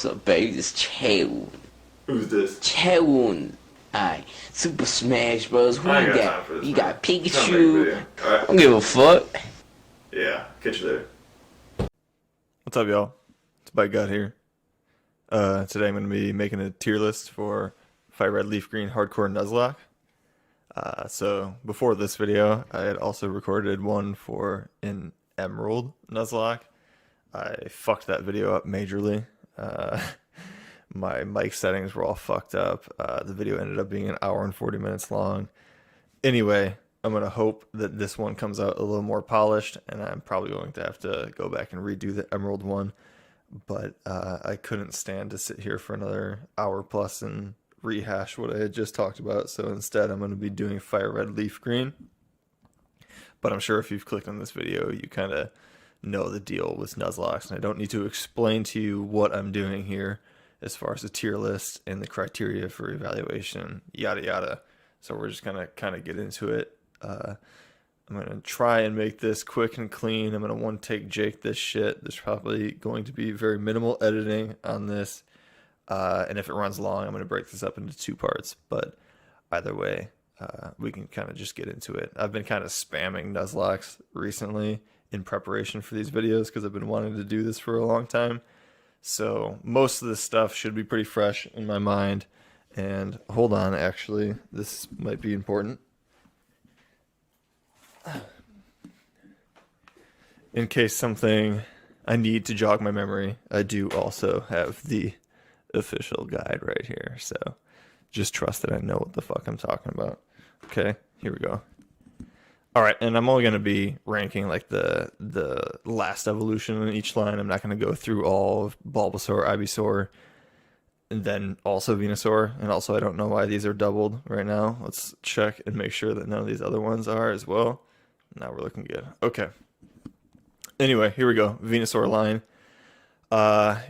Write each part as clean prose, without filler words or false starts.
What's up, baby? This is Chew. Who's this? Chew. Alright, Super Smash Bros. Who I you ain't got got? time for this, You man. got Trying to make a Pikachu. video. I Alright. don't give a fuck. Yeah, catch you there. What's up, y'all? It's Bike God here. Today I'm going to be making a tier list for FireRed Leafgreen Hardcore Nuzlocke. So before this video, I had also recorded one for an Emerald Nuzlocke. I fucked that video up majorly. My mic settings were all fucked up. The video ended up being an hour and 40 minutes long. Anyway, I'm going to hope that this one comes out a little more polished, and I'm probably going to have to go back and redo the Emerald one. But I couldn't stand to sit here for another hour plus and rehash what I had just talked about. So instead, I'm going to be doing FireRed Leafgreen. But I'm sure if you've clicked on this video, you kind of know the deal with Nuzlocke, and I don't need to explain to you what I'm doing here as far as the tier list and the criteria for evaluation, yada yada. So we're just gonna kind of get into it. I'm gonna try and make this quick and clean. I'm gonna one take Jake this shit. There's probably going to be very minimal editing on this, and if it runs long, I'm gonna break this up into two parts. But either way, we can kind of just get into it. I've been kind of spamming Nuzlocke recently in preparation for these videos because I've been wanting to do this for a long time. So most of this stuff should be pretty fresh in my mind. And hold on, actually, this might be important. In case something I need to jog my memory, I do also have the official guide right here. So just trust that I know what the fuck I'm talking about. Okay, here we go. All right, and I'm only going to be ranking like the last evolution in each line. I'm not going to go through all of Bulbasaur, Ivysaur, and then also Venusaur. And also, I don't know why these are doubled right now. Let's check and make sure that none of these other ones are as well. Now we're looking good. Okay. Anyway, here we go. Venusaur line.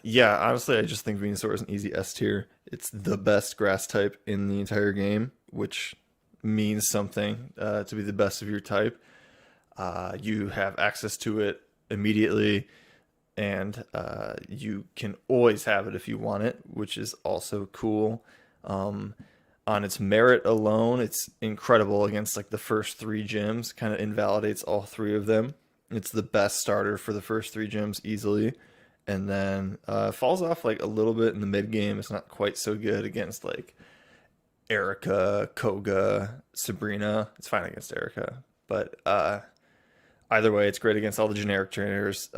Yeah, honestly, I just think Venusaur is an easy S tier. It's the best grass type in the entire game, which means something to be the best of your type. You have access to it immediately, and you can always have it if you want it, which is also cool. On its merit alone, it's incredible against like the first three gyms. Kind of invalidates all three of them. It's the best starter for the first three gyms easily, and then falls off like a little bit in the mid game. It's not quite so good against like Erica, Koga, Sabrina. It's fine against Erica, but either way, it's great against all the generic trainers.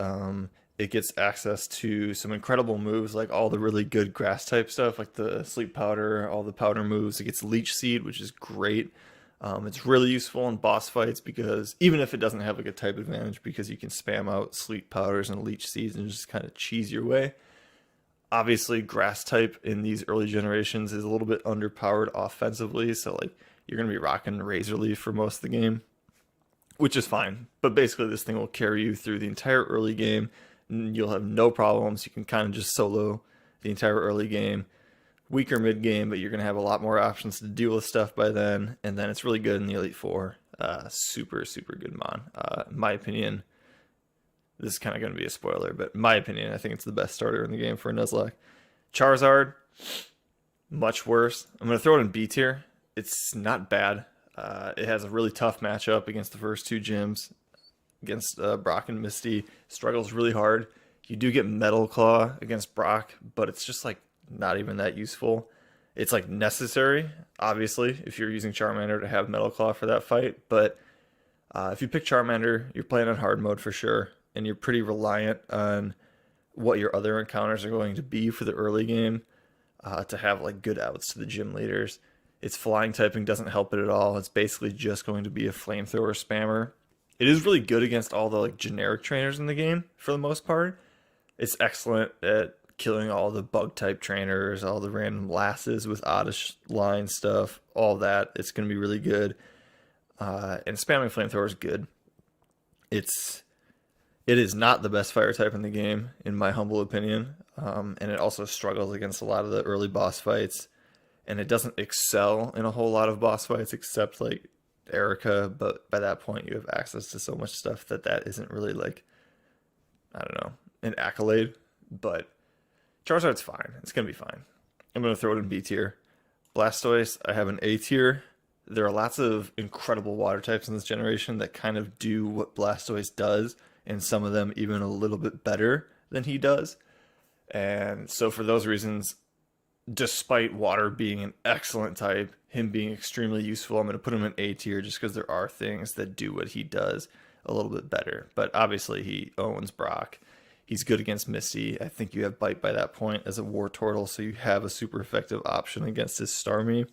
It gets access to some incredible moves, like all the really good grass type stuff, like the Sleep Powder, all the powder moves. It gets Leech Seed, which is great. It's really useful in boss fights because even if it doesn't have like a type advantage, because you can spam out Sleep Powders and Leech Seeds and just kind of cheese your way. Obviously, grass type in these early generations is a little bit underpowered offensively, so like you're gonna be rocking Razor Leaf for most of the game, which is fine. But basically, this thing will carry you through the entire early game, and you'll have no problems. You can kind of just solo the entire early game, weaker mid game, but you're gonna have a lot more options to deal with stuff by then. And then it's really good in the Elite Four. Super good mon. In my opinion. This is kind of going to be a spoiler, but in my opinion, I think it's the best starter in the game for a Nuzlocke. Charizard, much worse. I'm going to throw it in B tier. It's not bad. It has a really tough matchup against the first two gyms. Against Brock and Misty. Struggles really hard. You do get Metal Claw against Brock, but it's just like not even that useful. It's like necessary, obviously, if you're using Charmander to have Metal Claw for that fight. But if you pick Charmander, you're playing on hard mode for sure. And you're pretty reliant on what your other encounters are going to be for the early game to have like good outs to the gym leaders. Its flying typing doesn't help it at all. It's basically just going to be a flamethrower spammer. It is really good against all the like generic trainers in the game for the most part. It's excellent at killing all the bug type trainers, all the random lasses with oddish line stuff, all that. It's going to be really good. And spamming flamethrower is good. It is not the best fire type in the game, in my humble opinion, and it also struggles against a lot of the early boss fights, and it doesn't excel in a whole lot of boss fights except like Erica, but by that point you have access to so much stuff that isn't really like, I don't know, an accolade, but Charizard's fine. It's going to be fine. I'm going to throw it in B tier. Blastoise, I have an A tier. There are lots of incredible water types in this generation that kind of do what Blastoise does, and some of them even a little bit better than he does. And so for those reasons, despite water being an excellent type, him being extremely useful, I'm going to put him in A tier just because there are things that do what he does a little bit better. But obviously he owns Brock. He's good against Misty. I think you have Bite by that point as a Wartortle, so you have a super effective option against his Starmie,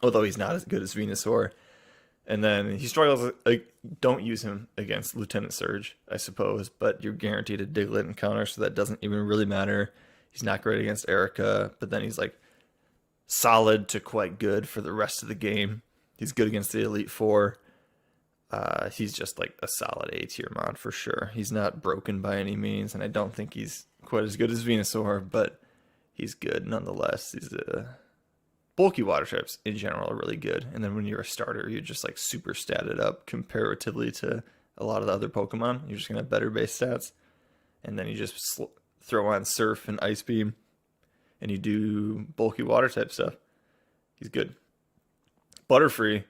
although he's not as good as Venusaur. And then he struggles. Don't use him against Lieutenant Surge, I suppose, but you're guaranteed a Diglett encounter, so that doesn't even really matter. He's not great against Erica, but then he's like solid to quite good for the rest of the game. He's good against the Elite Four. He's just like a solid A tier mod for sure. He's not broken by any means, and I don't think he's quite as good as Venusaur, but he's good nonetheless. He's bulky water types in general are really good, and then when you're a starter, you're just like super statted up comparatively to a lot of the other Pokemon. You're just gonna have better base stats, and then you just throw on Surf and Ice Beam, and you do bulky water type stuff. He's good. Butterfree.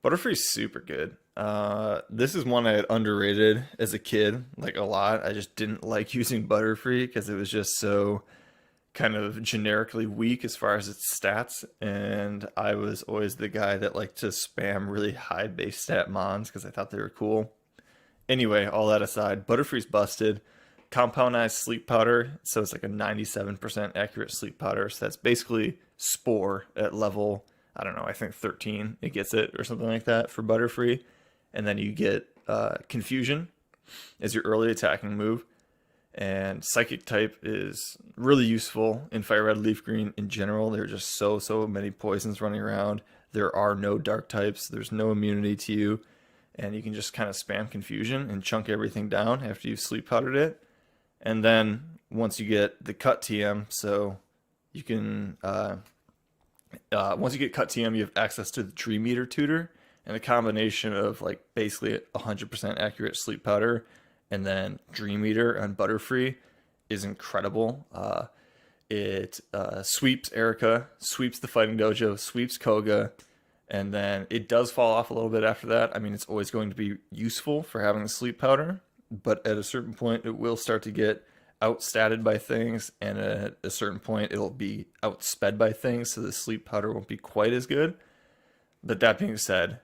Butterfree's super good. This is one I had underrated as a kid, like a lot. I just didn't like using Butterfree because it was just so kind of generically weak as far as its stats, and I was always the guy that liked to spam really high base stat mons because I thought they were cool. Anyway, all that aside, Butterfree's busted. Compoundized sleep powder, so it's like a 97% accurate sleep powder, so that's basically Spore at level, I don't know, I think 13 it gets it or something like that for Butterfree. And then you get Confusion as your early attacking move. And Psychic type is really useful in FireRed, Leafgreen in general. There are just so many poisons running around. There are no dark types. There's no immunity to you. And you can just kind of spam Confusion and chunk everything down after you've sleep powdered it. And then once you get the Cut TM, so you can, once you get Cut TM, you have access to the Tree Meter Tutor. And the combination of like basically 100% accurate sleep powder and then Dream Eater on Butterfree is incredible. It sweeps Erica, sweeps the Fighting Dojo, sweeps Koga, and then it does fall off a little bit after that. I mean, it's always going to be useful for having the sleep powder, but at a certain point, it will start to get outstatted by things, and at a certain point, it'll be outsped by things, so the sleep powder won't be quite as good. But that being said,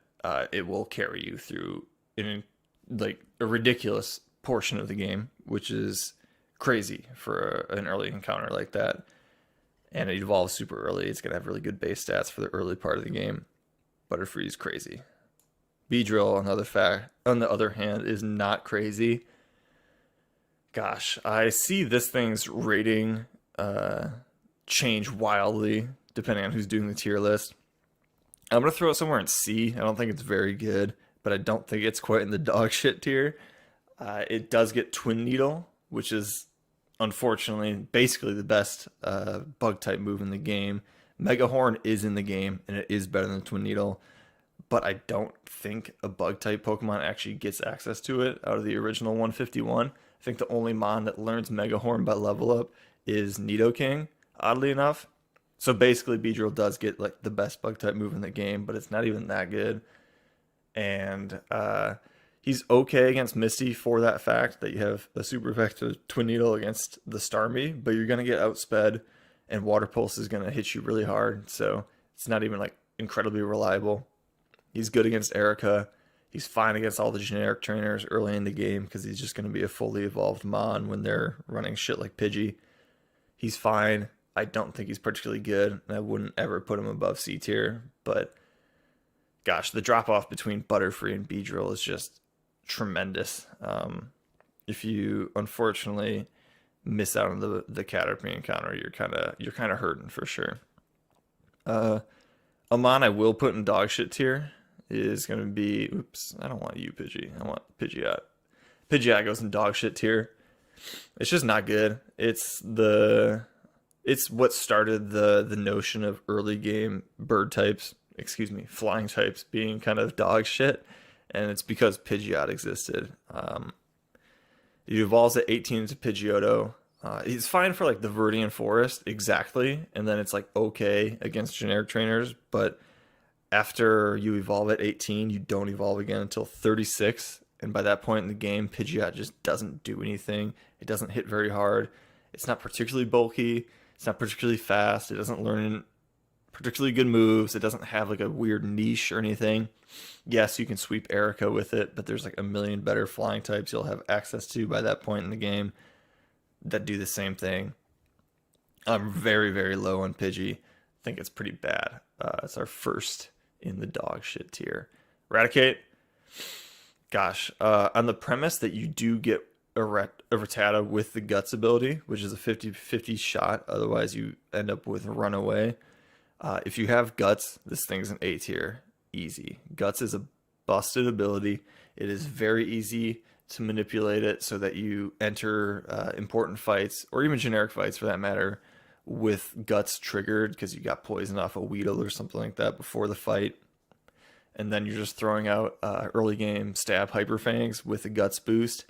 it will carry you through in like a ridiculous portion of the game, which is crazy for an early encounter like that. And it evolves super early. It's gonna have really good base stats for the early part of the game. Butterfree is crazy. Beedrill, on the other hand, is not crazy. Gosh, I see this thing's rating change wildly depending on who's doing the tier list. I'm going to throw it somewhere in C. I don't think it's very good, but I don't think it's quite in the dog shit tier. It does get Twin Needle, which is unfortunately basically the best bug type move in the game. Mega Horn is in the game, and it is better than Twin Needle, but I don't think a bug type Pokemon actually gets access to it out of the original 151. I think the only mon that learns Mega Horn by level up is Nidoking, oddly enough. So basically, Beedrill does get like the best bug type move in the game, but it's not even that good. And he's okay against Misty for that fact that you have a super effective Twin Needle against the Starmie, but you're gonna get outsped, and Water Pulse is gonna hit you really hard. So it's not even like incredibly reliable. He's good against Erica. He's fine against all the generic trainers early in the game because he's just gonna be a fully evolved mon when they're running shit like Pidgey. He's fine. I don't think he's particularly good, and I wouldn't ever put him above C tier, but gosh, the drop-off between Butterfree and Beedrill is just tremendous. If you, unfortunately, miss out on the Caterpie encounter, you're kind of hurting for sure. A mon I will put in dog shit tier is going to be, oops, I don't want you, Pidgey. I want Pidgeot. Pidgeot goes in dog shit tier. It's just not good. It's what started the notion of early game flying types being kind of dog shit, and it's because Pidgeot existed. It evolves at 18 into Pidgeotto. He's fine for like the Viridian Forest, exactly, and then it's like okay against generic trainers, but after you evolve at 18, you don't evolve again until 36, and by that point in the game, Pidgeot just doesn't do anything. It doesn't hit very hard. It's not particularly bulky. It's not particularly fast. It doesn't learn particularly good moves. It doesn't have like a weird niche or anything. Yes, you can sweep Erica with it, but there's like a million better flying types you'll have access to by that point in the game that do the same thing. I'm very, very low on Pidgey. I think it's pretty bad. It's our first in the dog shit tier. Eradicate. Gosh, on the premise that you do get a Rattata with the Guts ability, which is a 50-50 shot, otherwise you end up with Runaway. If you have Guts, this thing's an A tier. Easy. Guts is a busted ability. It is very easy to manipulate it so that you enter important fights, or even generic fights for that matter, with Guts triggered because you got poison off a Weedle or something like that before the fight. And then you're just throwing out early game stab Hyper Fangs with a Guts boost.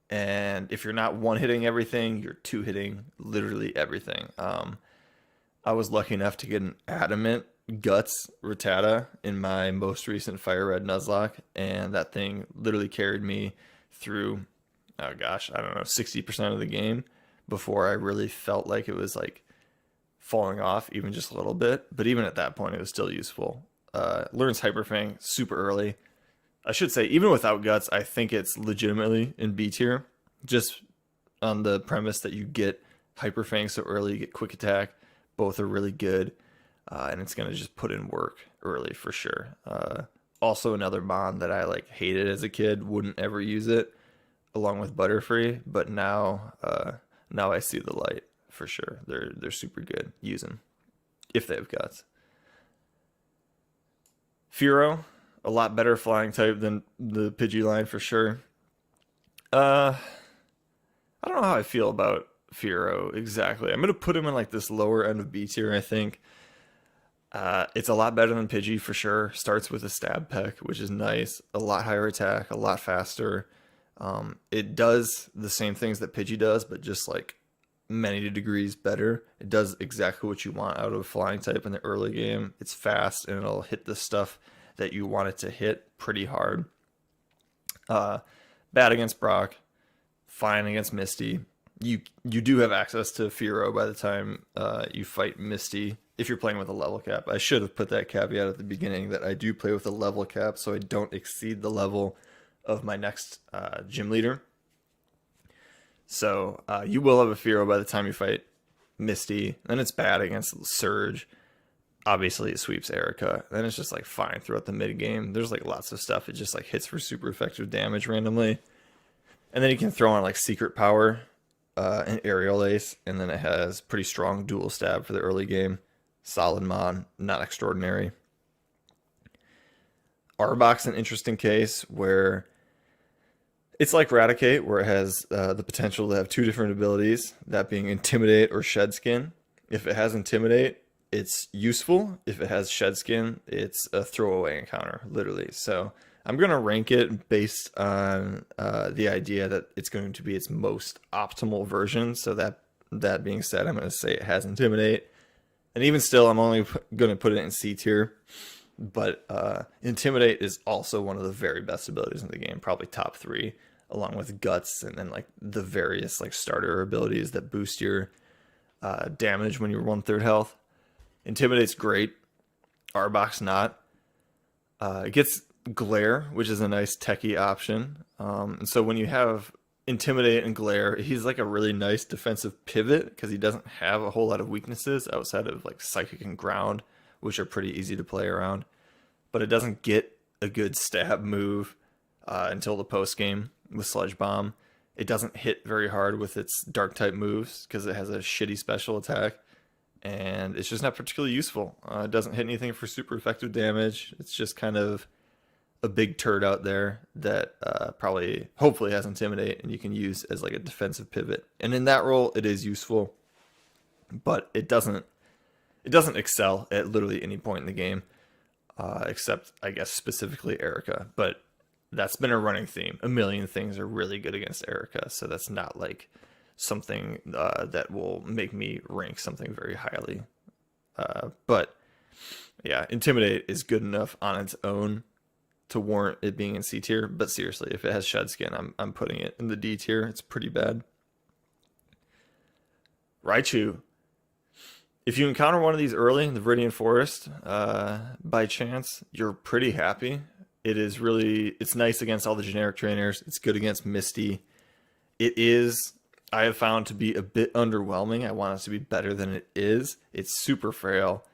And if you're not one-hitting everything, you're two-hitting literally everything. I was lucky enough to get an Adamant Guts Rattata in my most recent FireRed Nuzlocke, and that thing literally carried me through, oh gosh, I don't know, 60% of the game before I really felt like it was like falling off even just a little bit. But even at that point, it was still useful. Learns Hyper Fang super early. I should say, even without Guts, I think it's legitimately in B tier, just on the premise that you get Hyper Fang so early, you get Quick Attack. Both are really good, and it's going to just put in work early for sure. Also, another Mon that I like hated as a kid, wouldn't ever use it, along with Butterfree, but now I see the light for sure. They're super good. Use them if they have Guts. Fearow, a lot better flying type than the Pidgey line for sure. I don't know how I feel about Fearow exactly. I'm gonna put him in like this lower end of B tier, I think. It's a lot better than Pidgey for sure. Starts with a stab peck, which is nice. A lot higher attack, a lot faster. It does the same things that Pidgey does, but just like many degrees better. It does exactly what you want out of a flying type in the early game. It's fast and it'll hit the stuff that you want it to hit pretty hard. Bad against Brock, fine against Misty. You do have access to Fearow by the time you fight Misty if you're playing with a level cap. I should have put that caveat at the beginning that I do play with a level cap so I don't exceed the level of my next gym leader. So you will have a Fearow by the time you fight Misty. Then it's bad against Surge. Obviously it sweeps Erica. Then it's just like fine throughout the mid game. There's like lots of stuff. It just like hits for super effective damage randomly. And then you can throw on like Secret Power and Aerial Ace. And then it has pretty strong dual stab for the early game. Solid Mon, not extraordinary. Arbok's an interesting case where it's like Raticate, where it has the potential to have two different abilities, that being Intimidate or Shed Skin. If it has Intimidate, it's useful. If it has Shed Skin, it's a throwaway encounter, literally. So I'm going to rank it based on the idea that it's going to be its most optimal version. So that being said, I'm going to say it has Intimidate. And even still, I'm only going to put it in C tier. But Intimidate is also one of the very best abilities in the game, probably top 3, along with Guts and then like the various like starter abilities that boost your damage when you're 1/3 health. Intimidate's great. Arbok's not. It gets Glare, which is a nice techie option. And so when you have Intimidate and Glare, he's like a really nice defensive pivot because he doesn't have a whole lot of weaknesses outside of like Psychic and Ground, which are pretty easy to play around. But it doesn't get a good stab move until the post game with Sludge Bomb. It doesn't hit very hard with its dark type moves because it has a shitty special attack. And it's just not particularly useful. It doesn't hit anything for super effective damage. It's just kind of a big turd out there that hopefully has Intimidate and you can use as like a defensive pivot. And in that role, it is useful, but it doesn't excel at literally any point in the game, except I guess specifically Erica. But that's been a running theme. A million things are really good against Erica, so that's not like something that will make me rank something very highly. But yeah, Intimidate is good enough on its own to warrant it being in C tier. But seriously, if it has Shed Skin, I'm putting it in the D tier. It's pretty bad. Raichu. If you encounter one of these early in the Viridian Forest, by chance, you're pretty happy. It's nice against all the generic trainers. It's good against Misty. I have found to be a bit underwhelming. I want it to be better than it is. It's super frail.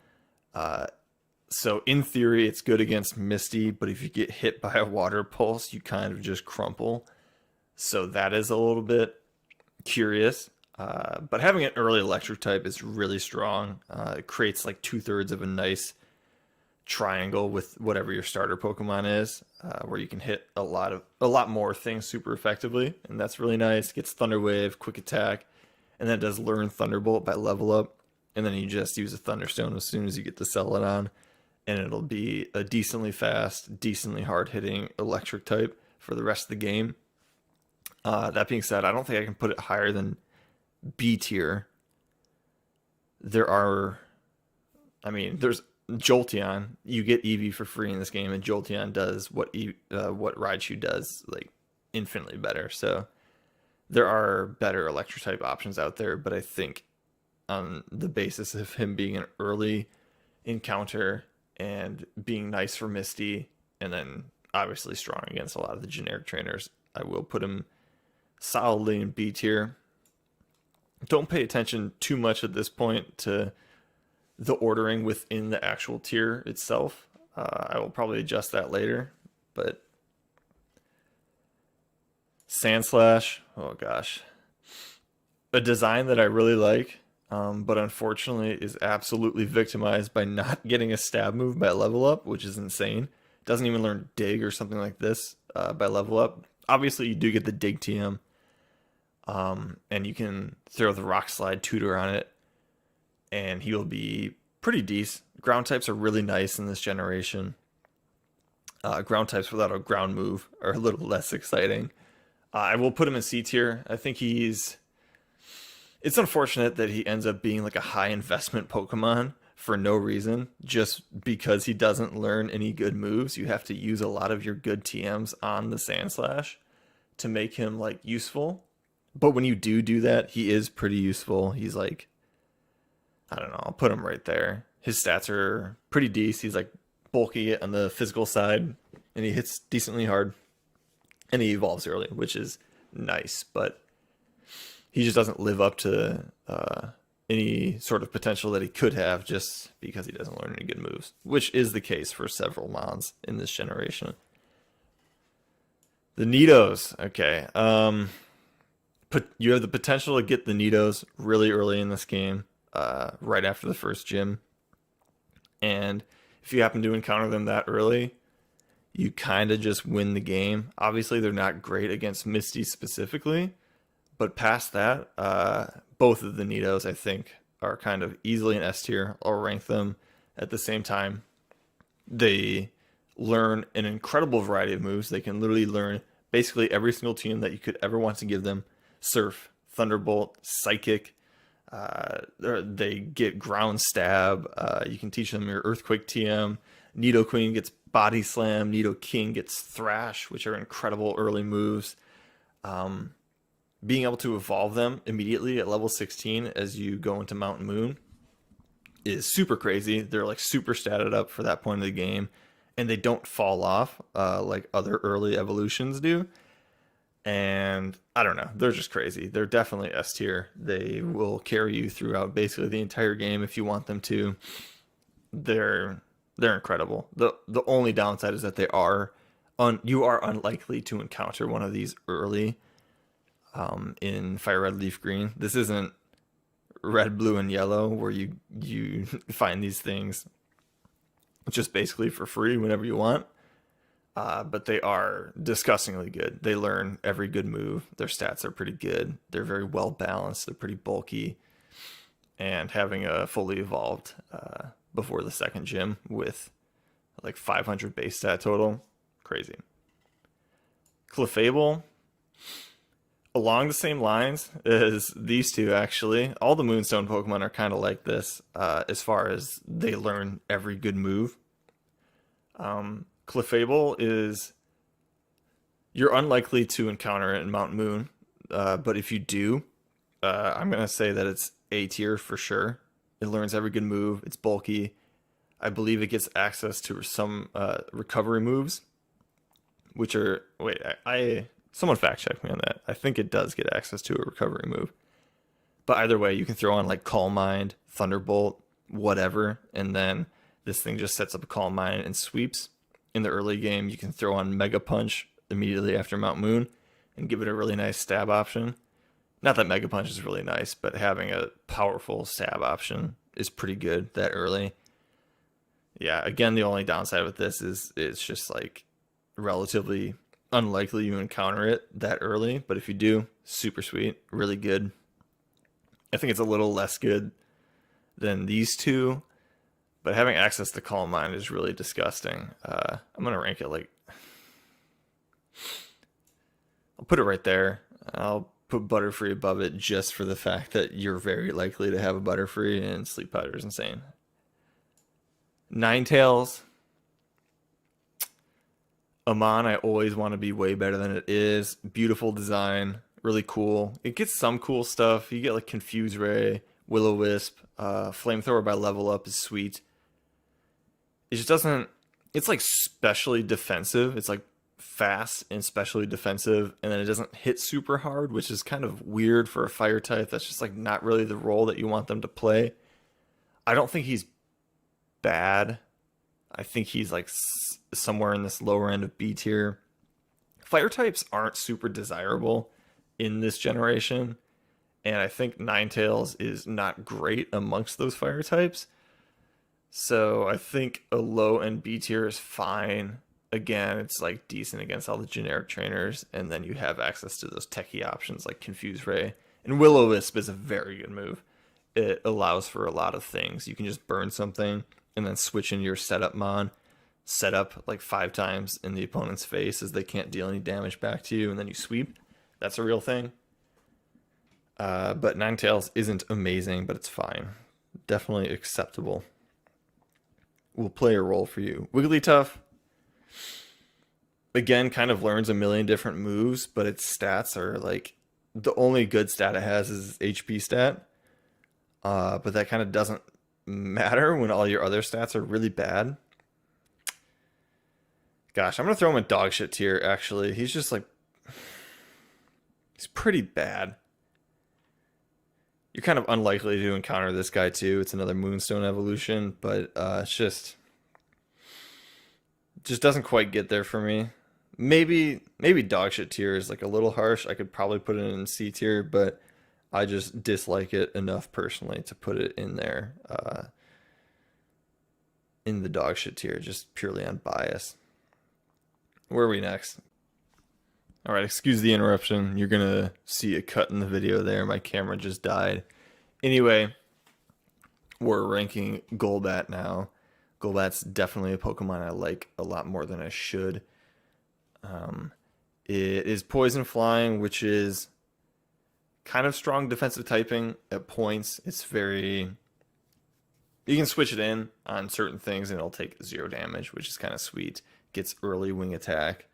So in theory, it's good against Misty, but if you get hit by a water pulse, you kind of just crumple. So that is a little bit curious. But having an early electric type is really strong. It creates like 2/3 of a nice triangle with whatever your starter Pokemon is, where you can hit a lot more things super effectively, and that's really nice. Gets Thunder Wave, Quick Attack, and then it does Learn Thunderbolt by level up, and then you just use a Thunderstone as soon as you get to Celadon, and it'll be a decently fast, decently hard hitting electric type for the rest of the game. That being said, I don't think I can put it higher than B tier. There's Jolteon. You get Eevee for free in this game, and Jolteon does what Raichu does, like infinitely better. So there are better electric type options out there, but I think on the basis of him being an early encounter and being nice for Misty, and then obviously strong against a lot of the generic trainers, I will put him solidly in B tier. Don't pay attention too much at this point to the ordering within the actual tier itself. I will probably adjust that later, but Sandslash, oh gosh. A design that I really like, but unfortunately is absolutely victimized by not getting a stab move by level up, which is insane. Doesn't even learn Dig or something like this by level up. Obviously, you do get the Dig TM, and you can throw the Rock Slide Tutor on it, and he'll be pretty decent. Ground types are really nice in this generation. Ground types without a ground move are a little less exciting. I will put him in C tier. I think it's unfortunate that he ends up being like a high investment Pokemon for no reason, just because he doesn't learn any good moves. You have to use a lot of your good TMs on the Sandslash to make him like useful. But when you do that, he is pretty useful. He's like, I don't know, I'll put him right there. His stats are pretty decent. He's like bulky on the physical side, and he hits decently hard. And he evolves early, which is nice, but he just doesn't live up to any sort of potential that he could have just because he doesn't learn any good moves, which is the case for several Mons in this generation. The Nidos, okay. You have the potential to get the Nidos really early in this game, right after the first gym. And if you happen to encounter them that early, you kind of just win the game. Obviously, they're not great against Misty specifically, but past that, both of the Nidos, I think, are kind of easily in S tier. I'll rank them at the same time. They learn an incredible variety of moves. They can literally learn basically every single team that you could ever want to give them. Surf, Thunderbolt, Psychic. They get Ground Stab. You can teach them your Earthquake TM. Nidoqueen gets Body Slam. Nidoking gets Thrash, which are incredible early moves. Being able to evolve them immediately at level 16 as you go into Mountain Moon is super crazy. They're like super statted up for that point of the game, and they don't fall off like other early evolutions do. And I don't know, they're just crazy. They're definitely S tier. They will carry you throughout basically the entire game if you want them to. They're incredible. The only downside is that you are unlikely to encounter one of these early in FireRed, Leafgreen. This isn't Red, Blue, and Yellow where you find these things just basically for free whenever you want. But they are disgustingly good. They learn every good move. Their stats are pretty good. They're very well balanced. They're pretty bulky. And having a fully evolved before the second gym with like 500 base stat total, crazy. Clefable, along the same lines as these two, actually. All the Moonstone Pokemon are kind of like this, as far as they learn every good move. Clefable is, you're unlikely to encounter it in Mount Moon, but if you do, I'm gonna say that it's A tier for sure. It learns every good move. It's bulky. I believe it gets access to some recovery moves, which are, wait, I someone fact check me on that. I think it does get access to a recovery move. But either way, you can throw on like Calm Mind, Thunderbolt, whatever, and then this thing just sets up a Calm Mind and sweeps. In the early game, you can throw on Mega Punch immediately after Mount Moon and give it a really nice stab option. Not that Mega Punch is really nice, but having a powerful stab option is pretty good that early. Yeah, again, the only downside with this is it's just like relatively unlikely you encounter it that early, but if you do, super sweet, really good. I think it's a little less good than these two, but having access to Calm Mind is really disgusting. I'm gonna rank it like, I'll put it right there. I'll put Butterfree above it just for the fact that you're very likely to have a Butterfree, and Sleep Powder is insane. Ninetales. Amon, I always want to be way better than it is. Beautiful design, really cool. It gets some cool stuff. You get like Confuse Ray, Will-O-Wisp, Flamethrower by level up is sweet. It just doesn't, it's like specially defensive. It's like fast and specially defensive, and then it doesn't hit super hard, which is kind of weird for a fire type. That's just like not really the role that you want them to play. I don't think he's bad. I think he's like somewhere in this lower end of B tier. Fire types aren't super desirable in this generation, and I think Ninetales is not great amongst those fire types. So I think a low end B tier is fine. Again, it's like decent against all the generic trainers, and then you have access to those techie options like Confuse Ray. And Will-O-Wisp is a very good move. It allows for a lot of things. You can just burn something and then switch into your setup mon, set up like 5 times in the opponent's face as they can't deal any damage back to you, and then you sweep. That's a real thing. But Ninetales isn't amazing, but it's fine. Definitely acceptable. Will play a role for you. Wigglytuff, again, kind of learns a million different moves, but its stats are like, the only good stat it has is HP stat. But that kind of doesn't matter when all your other stats are really bad. Gosh, I'm going to throw him in dog shit tier, actually. He's just like, he's pretty bad. You're kind of unlikely to encounter this guy too. It's another Moonstone evolution, but it's just doesn't quite get there for me. Maybe dog shit tier is like a little harsh. I could probably put it in C tier, but I just dislike it enough personally to put it in there, in the dog shit tier, just purely on bias. Where are we next? All right, excuse the interruption. You're going to see a cut in the video there. My camera just died. Anyway, we're ranking Golbat now. Golbat's definitely a Pokemon I like a lot more than I should. It is Poison Flying, which is kind of strong defensive typing at points. It's very... You can switch it in on certain things and it'll take 0 damage, which is kind of sweet. Gets early wing attack.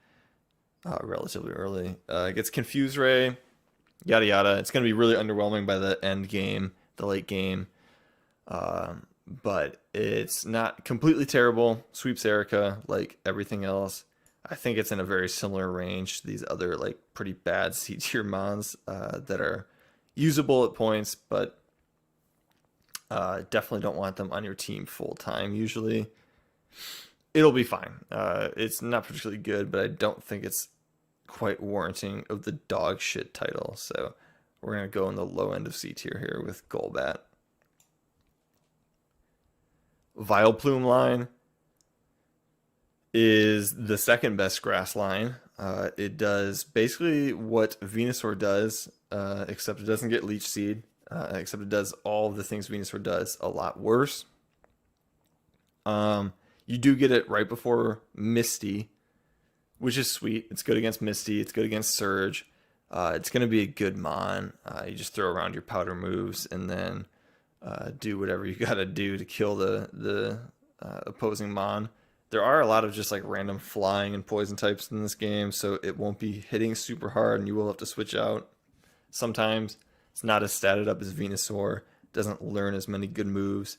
Relatively early. It gets Confuse Ray, yada yada. It's going to be really underwhelming by the end game, the late game. But it's not completely terrible. Sweeps Erica like everything else. I think it's in a very similar range to these other like pretty bad C tier mons that are usable at points, but definitely don't want them on your team full time usually. It'll be fine. It's not particularly good, but I don't think it's quite warranting of the dog shit title. So we're going to go in the low end of C tier here with Golbat. Vileplume line is the second best grass line. It does basically what Venusaur does, except it doesn't get Leech Seed, except it does all of the things Venusaur does a lot worse. You do get it right before Misty, which is sweet. It's good against Misty. It's good against Surge. It's going to be a good mon. You just throw around your powder moves and then do whatever you got to do to kill the opposing mon. There are a lot of just like random flying and poison types in this game, so it won't be hitting super hard, and you will have to switch out sometimes. It's not as statted up as Venusaur. Doesn't learn as many good moves,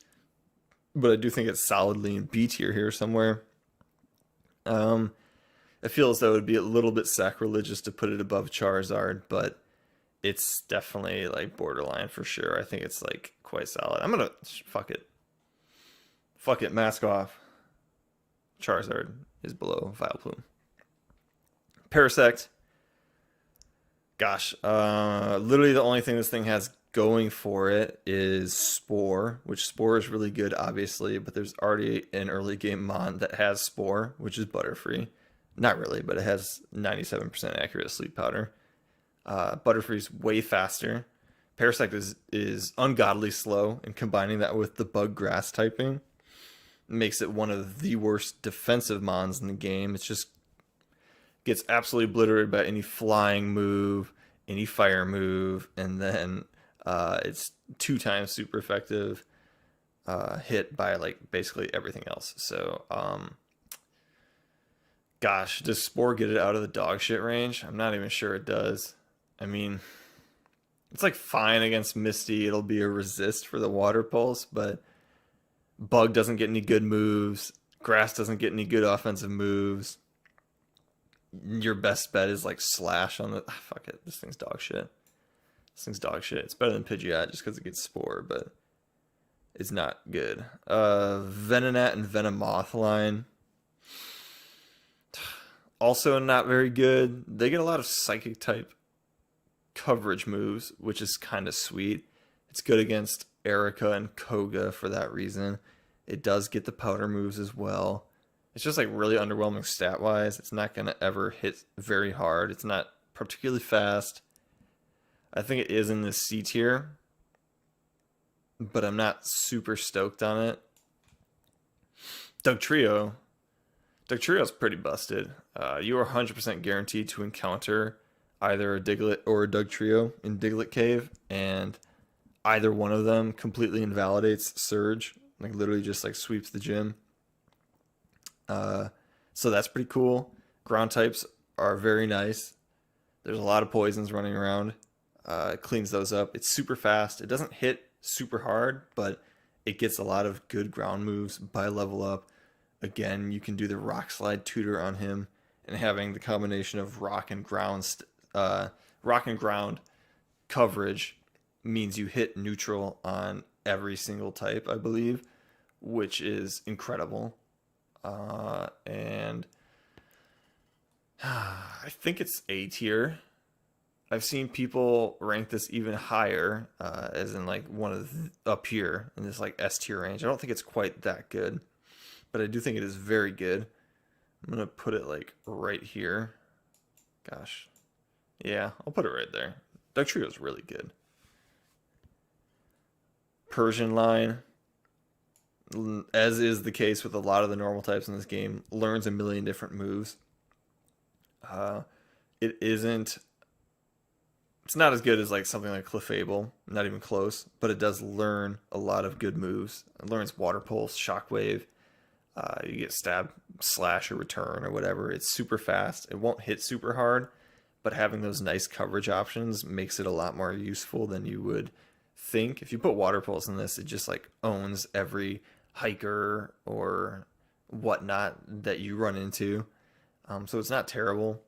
but I do think it's solidly in B tier here somewhere. I feel as though it would be a little bit sacrilegious to put it above Charizard, but it's definitely like borderline for sure. I think it's like quite solid. I'm gonna fuck it. Fuck it, mask off. Charizard is below Vileplume. Parasect. Gosh, literally the only thing this thing has going for it is Spore, which Spore is really good, obviously, but there's already an early game mon that has Spore, which is Butterfree. Not really, but it has 97% accurate sleep powder. Butterfree's way faster. Parasect is ungodly slow, and combining that with the bug grass typing makes it one of the worst defensive mons in the game. It's just gets absolutely obliterated by any flying move, any fire move, and then it's 2 times super effective hit by like basically everything else. So gosh, does Spore get it out of the dog shit range? I'm not even sure it does. I mean, it's like fine against Misty. It'll be a resist for the Water Pulse, but Bug doesn't get any good moves. Grass doesn't get any good offensive moves. Your best bet is like Slash on the... fuck it. This thing's dog shit. This thing's dog shit. It's better than Pidgeot just because it gets Spore, but it's not good. Venonat and Venomoth line. Also not very good. They get a lot of Psychic type coverage moves, which is kind of sweet. It's good against Erica and Koga for that reason. It does get the powder moves as well. It's just like really underwhelming stat wise. It's not going to ever hit very hard. It's not particularly fast. I think it is in the C tier, but I'm not super stoked on it. Dugtrio. Dugtrio's pretty busted. You are 100% guaranteed to encounter either a Diglett or a Dugtrio in Diglett Cave, and either one of them completely invalidates Surge. Like literally just like sweeps the gym. So that's pretty cool. Ground types are very nice. There's a lot of poisons running around. It cleans those up. It's super fast. It doesn't hit super hard, but it gets a lot of good ground moves by level up. Again, you can do the Rock Slide Tutor on him, and having the combination of rock and ground coverage means you hit neutral on every single type, I believe, which is incredible. And I think it's A tier. I've seen people rank this even higher, as in like one of up here in this like S tier range. I don't think it's quite that good, but I do think it is very good. I'm gonna put it like right here. Gosh, yeah, I'll put it right there. Dugtrio is really good. Persian line, as is the case with a lot of the normal types in this game, learns a million different moves. It's not as good as like something like Clefable, not even close, but it does learn a lot of good moves. It learns Water Pulse, Shockwave. You get Stab, Slash, or Return, or whatever. It's super fast. It won't hit super hard, but having those nice coverage options makes it a lot more useful than you would think. If you put Water Pulse in this, it just like owns every hiker or whatnot that you run into. So it's not terrible.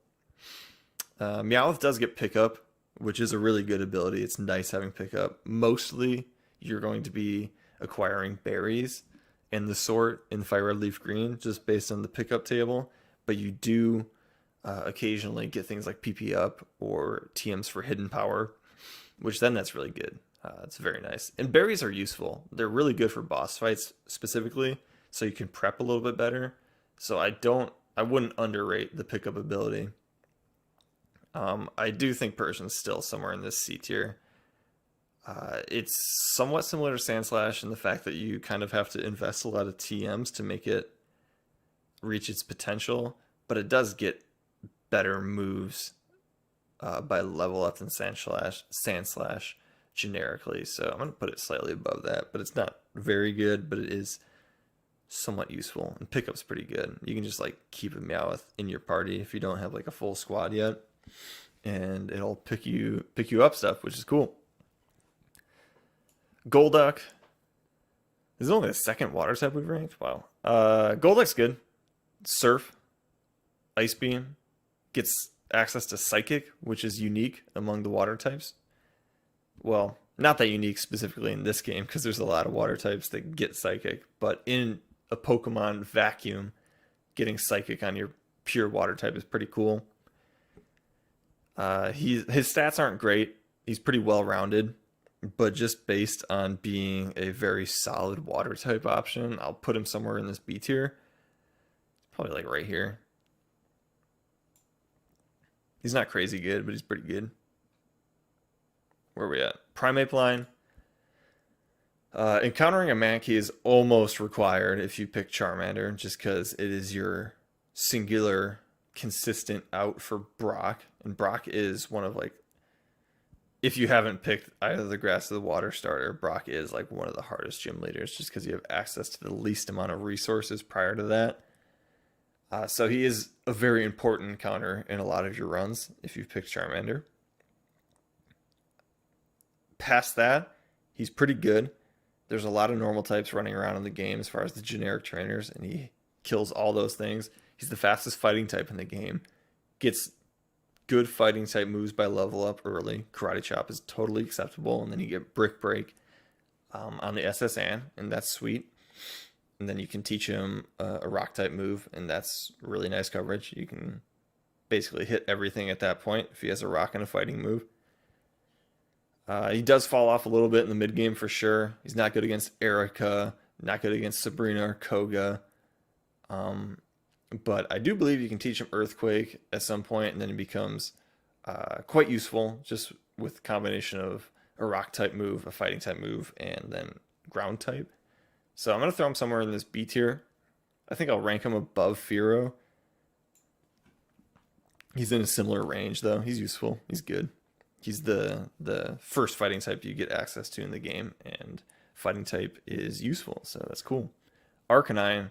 Meowth does get Pickup, which is a really good ability. It's nice having Pickup. Mostly, you're going to be acquiring berries and the sort in FireRed Leafgreen, just based on the Pickup table. But you do occasionally get things like PP Up or TMs for Hidden Power, which then that's really good. It's very nice. And berries are useful. They're really good for boss fights specifically, so you can prep a little bit better. So I wouldn't underrate the Pickup ability. I do think Persian's still somewhere in this C tier. It's somewhat similar to Sandslash in the fact that you kind of have to invest a lot of TMs to make it reach its potential, but it does get better moves by level up and sand slash generically. So I'm going to put it slightly above that, but it's not very good, but it is somewhat useful. And pickup's pretty good. You can just like keep a Meowth in your party if you don't have like a full squad yet, and it'll pick you up stuff, which is cool. Golduck. This is only the second water type we've ranked. Wow. Golduck's good. Surf, Ice Beam, gets access to Psychic, which is unique among the water types. Well, not that unique specifically in this game, because there's a lot of water types that get Psychic, but in a Pokemon vacuum, getting Psychic on your pure water type is pretty cool. His stats aren't great. He's pretty well-rounded, but just based on being a very solid water type option, I'll put him somewhere in this B tier. Probably like right here. He's not crazy good, but he's pretty good. Where are we at? Primeape line. Encountering a Mankey is almost required if you pick Charmander, just because it is your singular consistent out for Brock. And Brock is one of like, if you haven't picked either the grass or the water starter, Brock is like one of the hardest gym leaders, just because you have access to the least amount of resources prior to that. So he is a very important encounter in a lot of your runs if you've picked Charmander. Past that, he's pretty good. There's a lot of normal types running around in the game as far as the generic trainers, and he kills all those things. He's the fastest fighting type in the game. Gets good fighting type moves by level up early. Karate Chop is totally acceptable, and then you get Brick Break on the SSN, and that's sweet. And then you can teach him a rock type move, and that's really nice coverage. You can basically hit everything at that point if he has a rock and a fighting move. He does fall off a little bit in the mid game for sure. He's not good against Erica, not good against Sabrina or Koga. But I do believe you can teach him Earthquake at some point, and then he becomes quite useful just with a combination of a rock type move, a fighting type move, and then ground type. So I'm going to throw him somewhere in this B tier. I think I'll rank him above Fearow. He's in a similar range, though. He's useful. He's good. He's the first fighting type you get access to in the game, and fighting type is useful, so that's cool. Arcanine,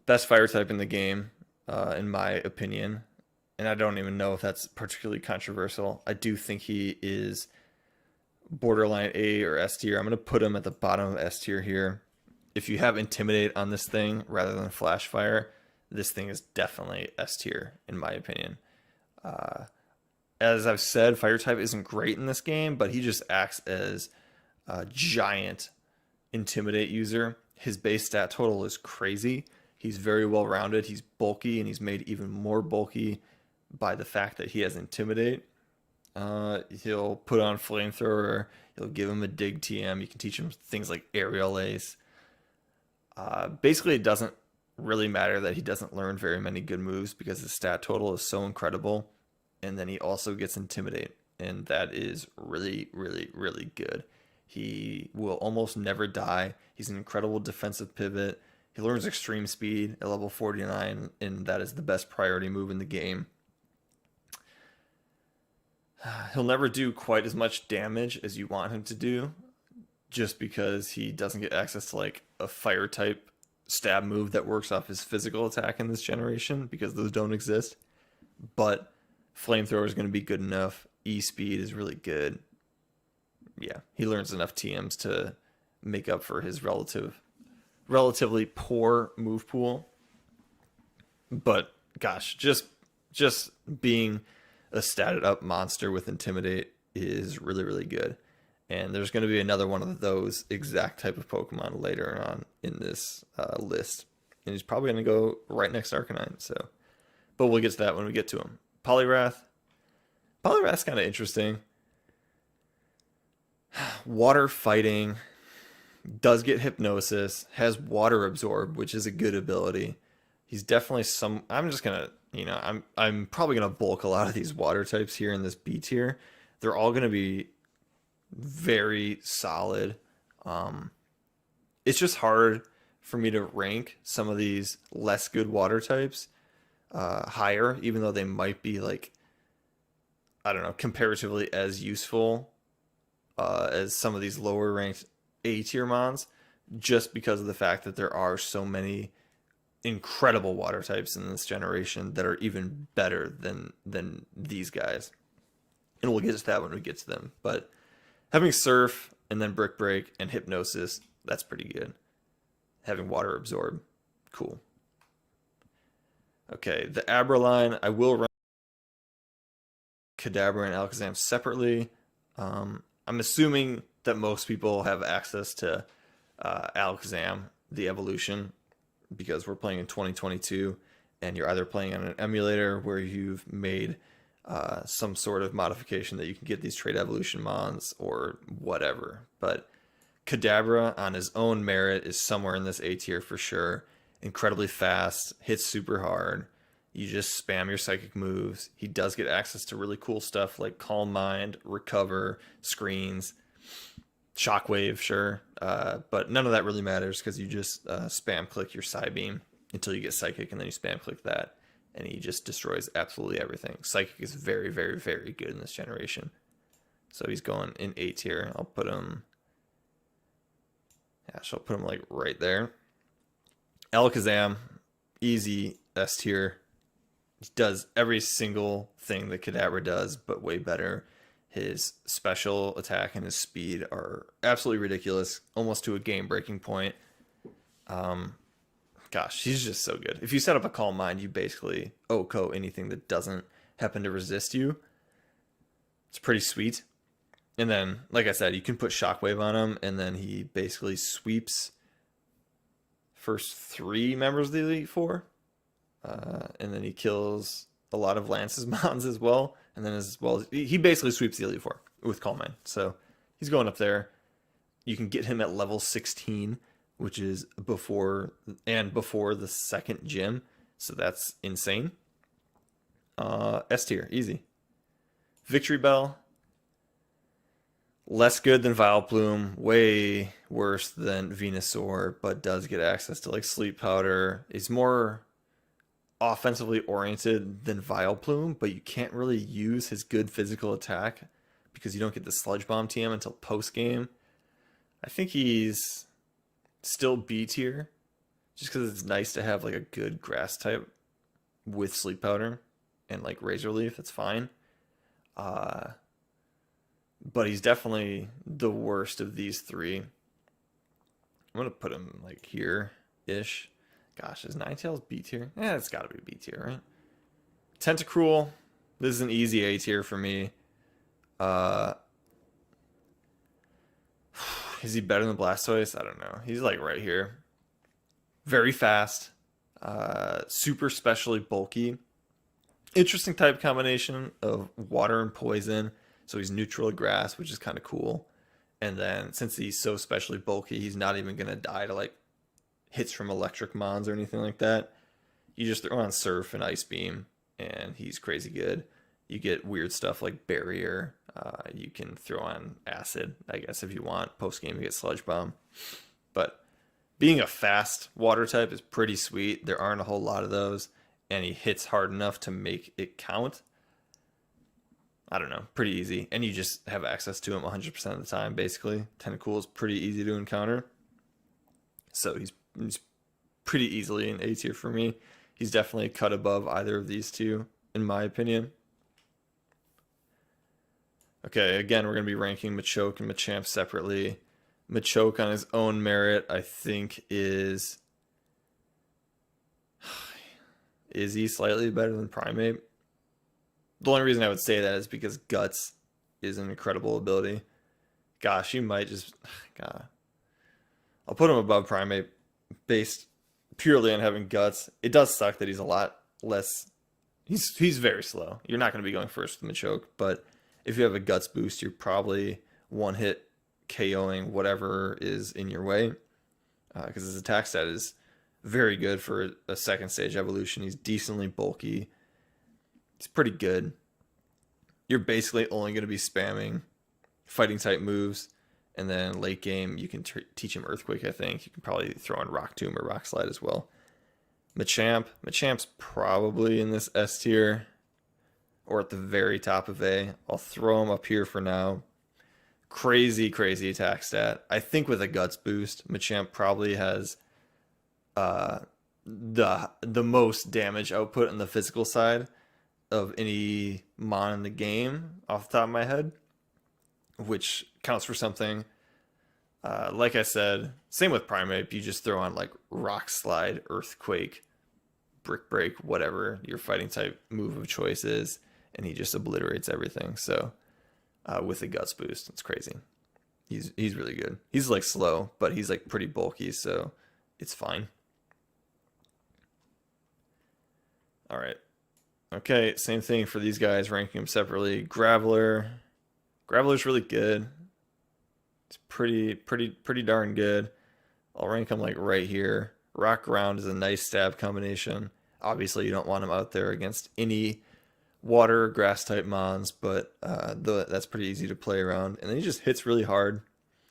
best fire type in the game, in my opinion, and I don't even know if that's particularly controversial. I do think he is borderline A or S tier. I'm going to put him at the bottom of S tier here. If you have Intimidate on this thing rather than Flash Fire, this thing is definitely S tier, in my opinion. As I've said, Fire type isn't great in this game, but he just acts as a giant Intimidate user. His base stat total is crazy. He's very well rounded. He's bulky, and he's made even more bulky by the fact that he has Intimidate. He'll put on Flamethrower. You'll give him a Dig TM. You can teach him things like Aerial Ace. Basically, it doesn't really matter that he doesn't learn very many good moves because his stat total is so incredible. And then he also gets Intimidate, and that is really, really, really good. He will almost never die. He's an incredible defensive pivot. He learns Extreme Speed at level 49, and that is the best priority move in the game. He'll never do quite as much damage as you want him to do, just because he doesn't get access to like a fire type stab move that works off his physical attack in this generation, because those don't exist. But Flamethrower is going to be good enough. E-Speed is really good. Yeah, he learns enough TMs to make up for his relatively poor move pool. But gosh, just being a statted up monster with Intimidate is really, really good. And there's going to be another one of those exact type of Pokemon later on in this list. And he's probably going to go right next to Arcanine. So, but we'll get to that when we get to him. Poliwrath. Poliwrath's kind of interesting. Water fighting. Does get Hypnosis. Has Water Absorb, which is a good ability. He's definitely some... I'm just going to... I'm probably going to bulk a lot of these water types here in this B tier. They're all going to be very solid. It's just hard for me to rank some of these less good water types higher, even though they might be like I don't know, comparatively as useful as some of these lower ranked A tier mons, just because of the fact that there are so many incredible water types in this generation that are even better than these guys. And we'll get to that when we get to them. But having Surf and then Brick Break and Hypnosis, that's pretty good. Having Water Absorb, cool. Okay, the Abra line, I will run Kadabra and Alakazam separately. I'm assuming that most people have access to Alakazam, the evolution, because we're playing in 2022, and you're either playing on an emulator where you've made some sort of modification that you can get these trait evolution mons or whatever. But Kadabra on his own merit is somewhere in this A tier for sure. Incredibly fast, hits super hard. You just spam your psychic moves. He does get access to really cool stuff like Calm Mind, Recover, Screens, Shockwave, sure. But none of that really matters because you just spam click your Psybeam until you get Psychic, and then you spam click that, and he just destroys absolutely everything. Psychic is very, very, very good in this generation. So he's going in A tier. I'll put him... Yeah, so I'll put him like right there. Alakazam, easy S tier. He does every single thing that Kadabra does, but way better. His special attack and his speed are absolutely ridiculous, almost to a game-breaking point. Gosh, he's just so good. If you set up a Calm Mind, you basically OHKO anything that doesn't happen to resist you. It's pretty sweet. And then, like I said, you can put Shockwave on him, and then he basically sweeps first 3 members of the Elite Four. And then he kills a lot of Lance's mons as well. And then as well, he basically sweeps the Elite Four with Calm Mind. So he's going up there. You can get him at level 16, which is before the second gym. So that's insane. S tier, easy. Victory Bell. Less good than Vileplume, way worse than Venusaur, but does get access to like Sleep Powder. He's more offensively oriented than Vileplume, but you can't really use his good physical attack because you don't get the Sludge Bomb TM until post game. I think he's still B tier, just because it's nice to have like a good grass type with Sleep Powder and like Razor Leaf. That's fine. But he's definitely the worst of these 3. I'm gonna put him like here-ish. Gosh, is Ninetales B tier? Yeah, it's gotta be B tier, right? Tentacruel. This is an easy A tier for me. Is he better than Blastoise? I don't know. He's like right here. Very fast. Super specially bulky. Interesting type combination of water and poison. So he's neutral to grass, which is kind of cool. And then since he's so specially bulky, he's not even going to die to like hits from electric mons or anything like that. You just throw on Surf and Ice Beam, and he's crazy good. You get weird stuff like Barrier. You can throw on Acid, I guess, if you want. Post game, you get Sludge Bomb. But being a fast water type is pretty sweet. There aren't a whole lot of those, and he hits hard enough to make it count. I don't know, pretty easy. And you just have access to him 100% of the time, basically. Tentacool is pretty easy to encounter. So he's pretty easily an A tier for me. He's definitely cut above either of these two, in my opinion. Okay, again, we're going to be ranking Machoke and Machamp separately. Machoke on his own merit, I think, is he slightly better than Primeape? The only reason I would say that is because Guts is an incredible ability. Gosh, you might just... God. I'll put him above Primeape based purely on having Guts. It does suck that he's a lot less... He's very slow. You're not going to be going first with Machoke, but if you have a Guts boost, you're probably one-hit KOing whatever is in your way. Because his attack stat is very good for a second stage evolution. He's decently bulky. It's pretty good. You're basically only going to be spamming fighting type moves, and then late game you can teach him Earthquake, I think. You can probably throw in Rock Tomb or Rock Slide as well. Machamp's probably in this S tier. or at the very top of A. I'll throw him up here for now. Crazy, crazy attack stat. I think with a Guts boost, Machamp probably has the most damage output on the physical side of any mon in the game off the top of my head, which counts for something. Like I said, same with Primeape, you just throw on like Rock Slide, Earthquake, Brick Break, whatever your fighting type move of choice is, and he just obliterates everything. So with a Guts boost, it's crazy. He's really good. He's like slow, but he's like pretty bulky, so it's fine. All right. Okay, same thing for these guys, ranking them separately. Graveler. Graveler's really good. It's pretty darn good. I'll rank him like right here. Rock Ground is a nice stab combination. Obviously, you don't want him out there against any water or grass type mons, but that's pretty easy to play around. And then he just hits really hard.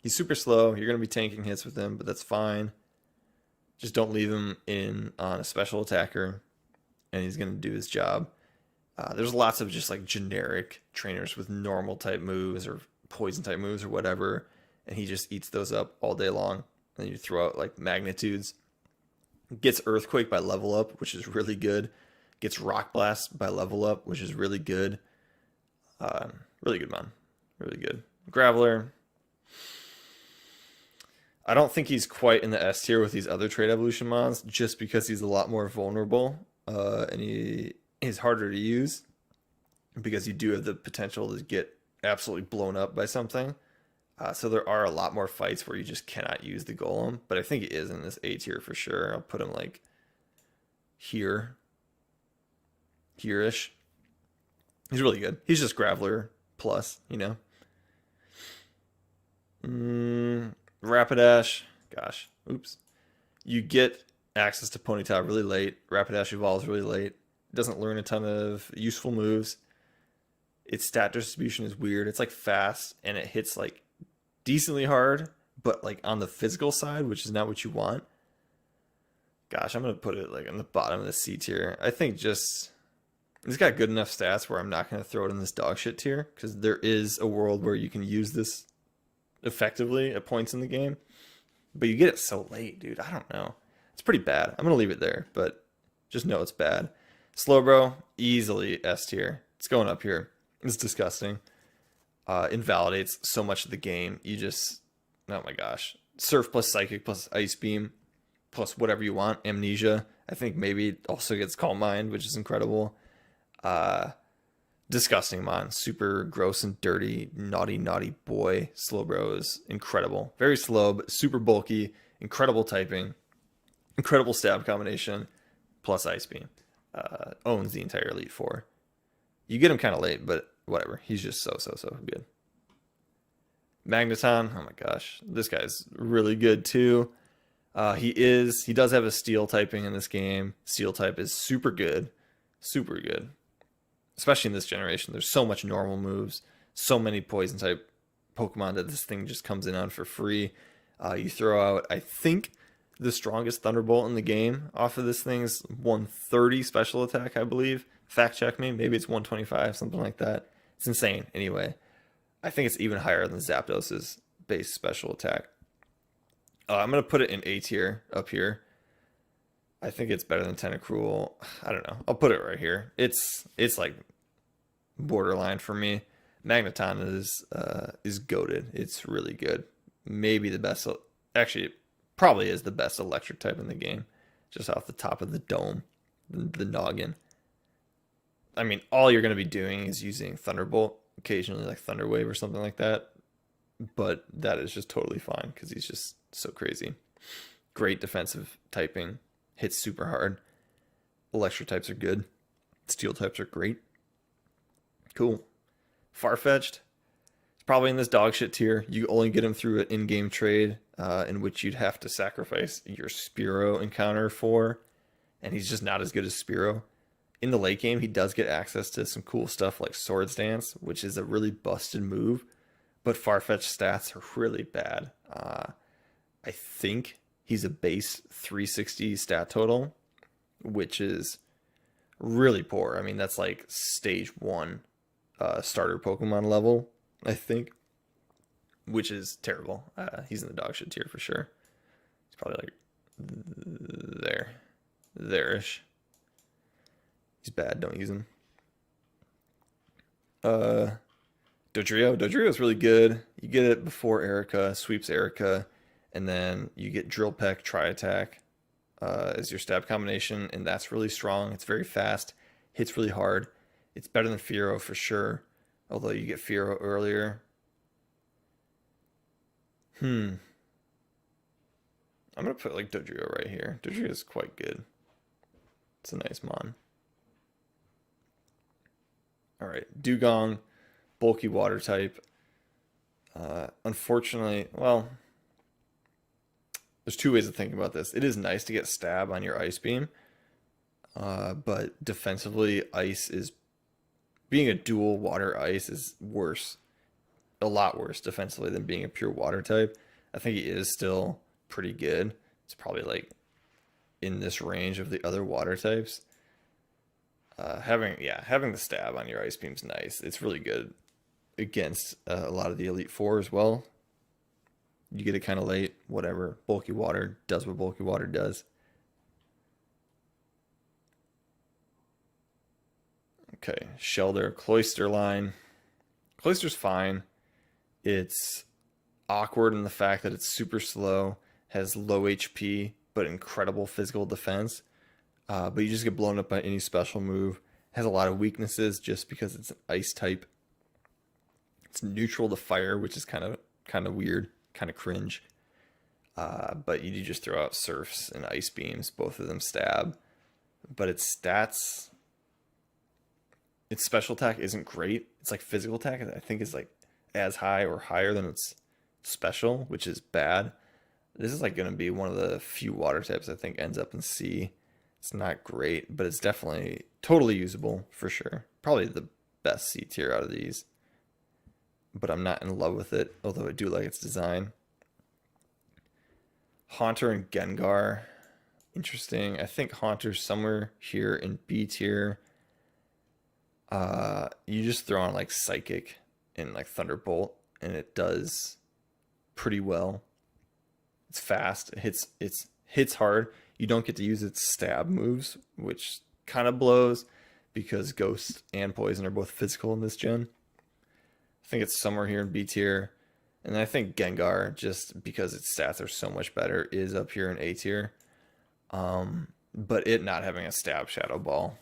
He's super slow. You're going to be tanking hits with him, but that's fine. Just don't leave him in on a special attacker, and he's going to do his job. There's lots of just like generic trainers with normal type moves or poison type moves or whatever, and he just eats those up all day long. And then you throw out like magnitudes. Gets Earthquake by level up, which is really good. Gets Rock Blast by level up, which is really good. Really good, man. Really good. Graveler. I don't think he's quite in the S tier with these other trade evolution mons, just because he's a lot more vulnerable, and he's harder to use, because you do have the potential to get absolutely blown up by something. So there are a lot more fights where you just cannot use the Golem, but I think he is in this A tier for sure. I'll put him like here-ish. He's really good. He's just Graveler plus, you know. Rapidash, gosh, oops. You get access to Ponyta really late. Rapidash evolves really late. It doesn't learn a ton of useful moves. Its stat distribution is weird. It's like fast, and it hits like decently hard, but like on the physical side, which is not what you want. Gosh, I'm going to put it like on the bottom of the C tier. I think just it's got good enough stats where I'm not going to throw it in this dog shit tier, because there is a world where you can use this effectively at points in the game, but you get it so late, dude. I don't know. It's pretty bad. I'm going to leave it there, but just know it's bad. Slowbro, easily S tier. It's going up here. It's disgusting. Invalidates so much of the game. You just, oh my gosh. Surf plus Psychic plus Ice Beam plus whatever you want. Amnesia. I think maybe it also gets Calm Mind, which is incredible. Disgusting mon. Super gross and dirty. Naughty, naughty boy. Slowbro is incredible. Very slow, but super bulky. Incredible typing. Incredible stab combination. Plus Ice Beam. Owns the entire Elite Four. You get him kind of late, but whatever. He's just so good. Magneton. Oh my gosh. This guy's really good too. He does have a steel typing in this game. Steel type is super good. Super good. Especially in this generation. There's so much normal moves. So many poison type Pokemon that this thing just comes in on for free. You throw out, I think, the strongest Thunderbolt in the game off of this thing's 130 special attack, I believe. Fact check me. Maybe it's 125, something like that. It's insane. Anyway, I think it's even higher than Zapdos's base special attack. I'm going to put it in A tier up here. I think it's better than Tentacruel. I don't know. I'll put it right here. It's like borderline for me. Magneton is goated. It's really good. Maybe the best. Actually, it probably is the best electric type in the game. Just off the top of the dome. The noggin. I mean, all you're going to be doing is using Thunderbolt. Occasionally like Thunder Wave or something like that. But that is just totally fine because he's just so crazy. Great defensive typing. Hits super hard. Electric types are good. Steel types are great. Cool. Farfetch'd. It's probably in this dog shit tier. You only get him through an in-game trade in which you'd have to sacrifice your Spearow encounter for. And he's just not as good as Spearow. In the late game, he does get access to some cool stuff like Swords Dance, which is a really busted move. But Farfetch'd stats are really bad. I think he's a base 360 stat total, which is really poor. I mean, that's like stage 1 starter Pokemon level, I think, which is terrible. He's in the dog shit tier for sure. He's probably like there-ish. He's bad, don't use him. Dodrio is really good. You get it before Erica, sweeps Erica, and then you get Drill Peck, Tri Attack as your stab combination, and that's really strong. It's very fast, hits really hard. It's better than Fearow for sure, although you get Fearow earlier. I'm gonna put like Dodrio right here. Dodrio is quite good. It's a nice mon. All right, Dugong, bulky water type. Unfortunately, well, there's two ways of thinking about this. It is nice to get stab on your Ice Beam, but defensively, ice is being a dual water ice is worse, a lot worse defensively than being a pure water type. I think he is still pretty good. It's probably like in this range of the other water types. Having the stab on your Ice Beam's nice. It's really good against a lot of the Elite Four as well. You get it kind of late, whatever. Bulky water does what bulky water does. Okay, Shelter, Cloyster line. Cloyster's fine. It's awkward in the fact that it's super slow, has low HP, but incredible physical defense. But you just get blown up by any special move. Has a lot of weaknesses just because it's an ice type. It's neutral to fire, which is kind of weird, kind of cringe. But you do just throw out surfs and ice beams, both of them stab. But its stats, its special attack isn't great. It's like physical attack, I think, is like as high or higher than its special, which is bad. This is like going to be one of the few water types I think ends up in C. It's not great, but it's definitely totally usable for sure. Probably the best C tier out of these. But I'm not in love with it, although I do like its design. Haunter and Gengar. Interesting. I think Haunter's somewhere here in B tier. You just throw on like Psychic and like Thunderbolt, and it does pretty well. It's fast. It hits hard. You don't get to use its stab moves, which kind of blows because Ghost and Poison are both physical in this gen. I think it's somewhere here in B tier. And I think Gengar, just because its stats are so much better, is up here in A tier. But it not having a stab Shadow Ball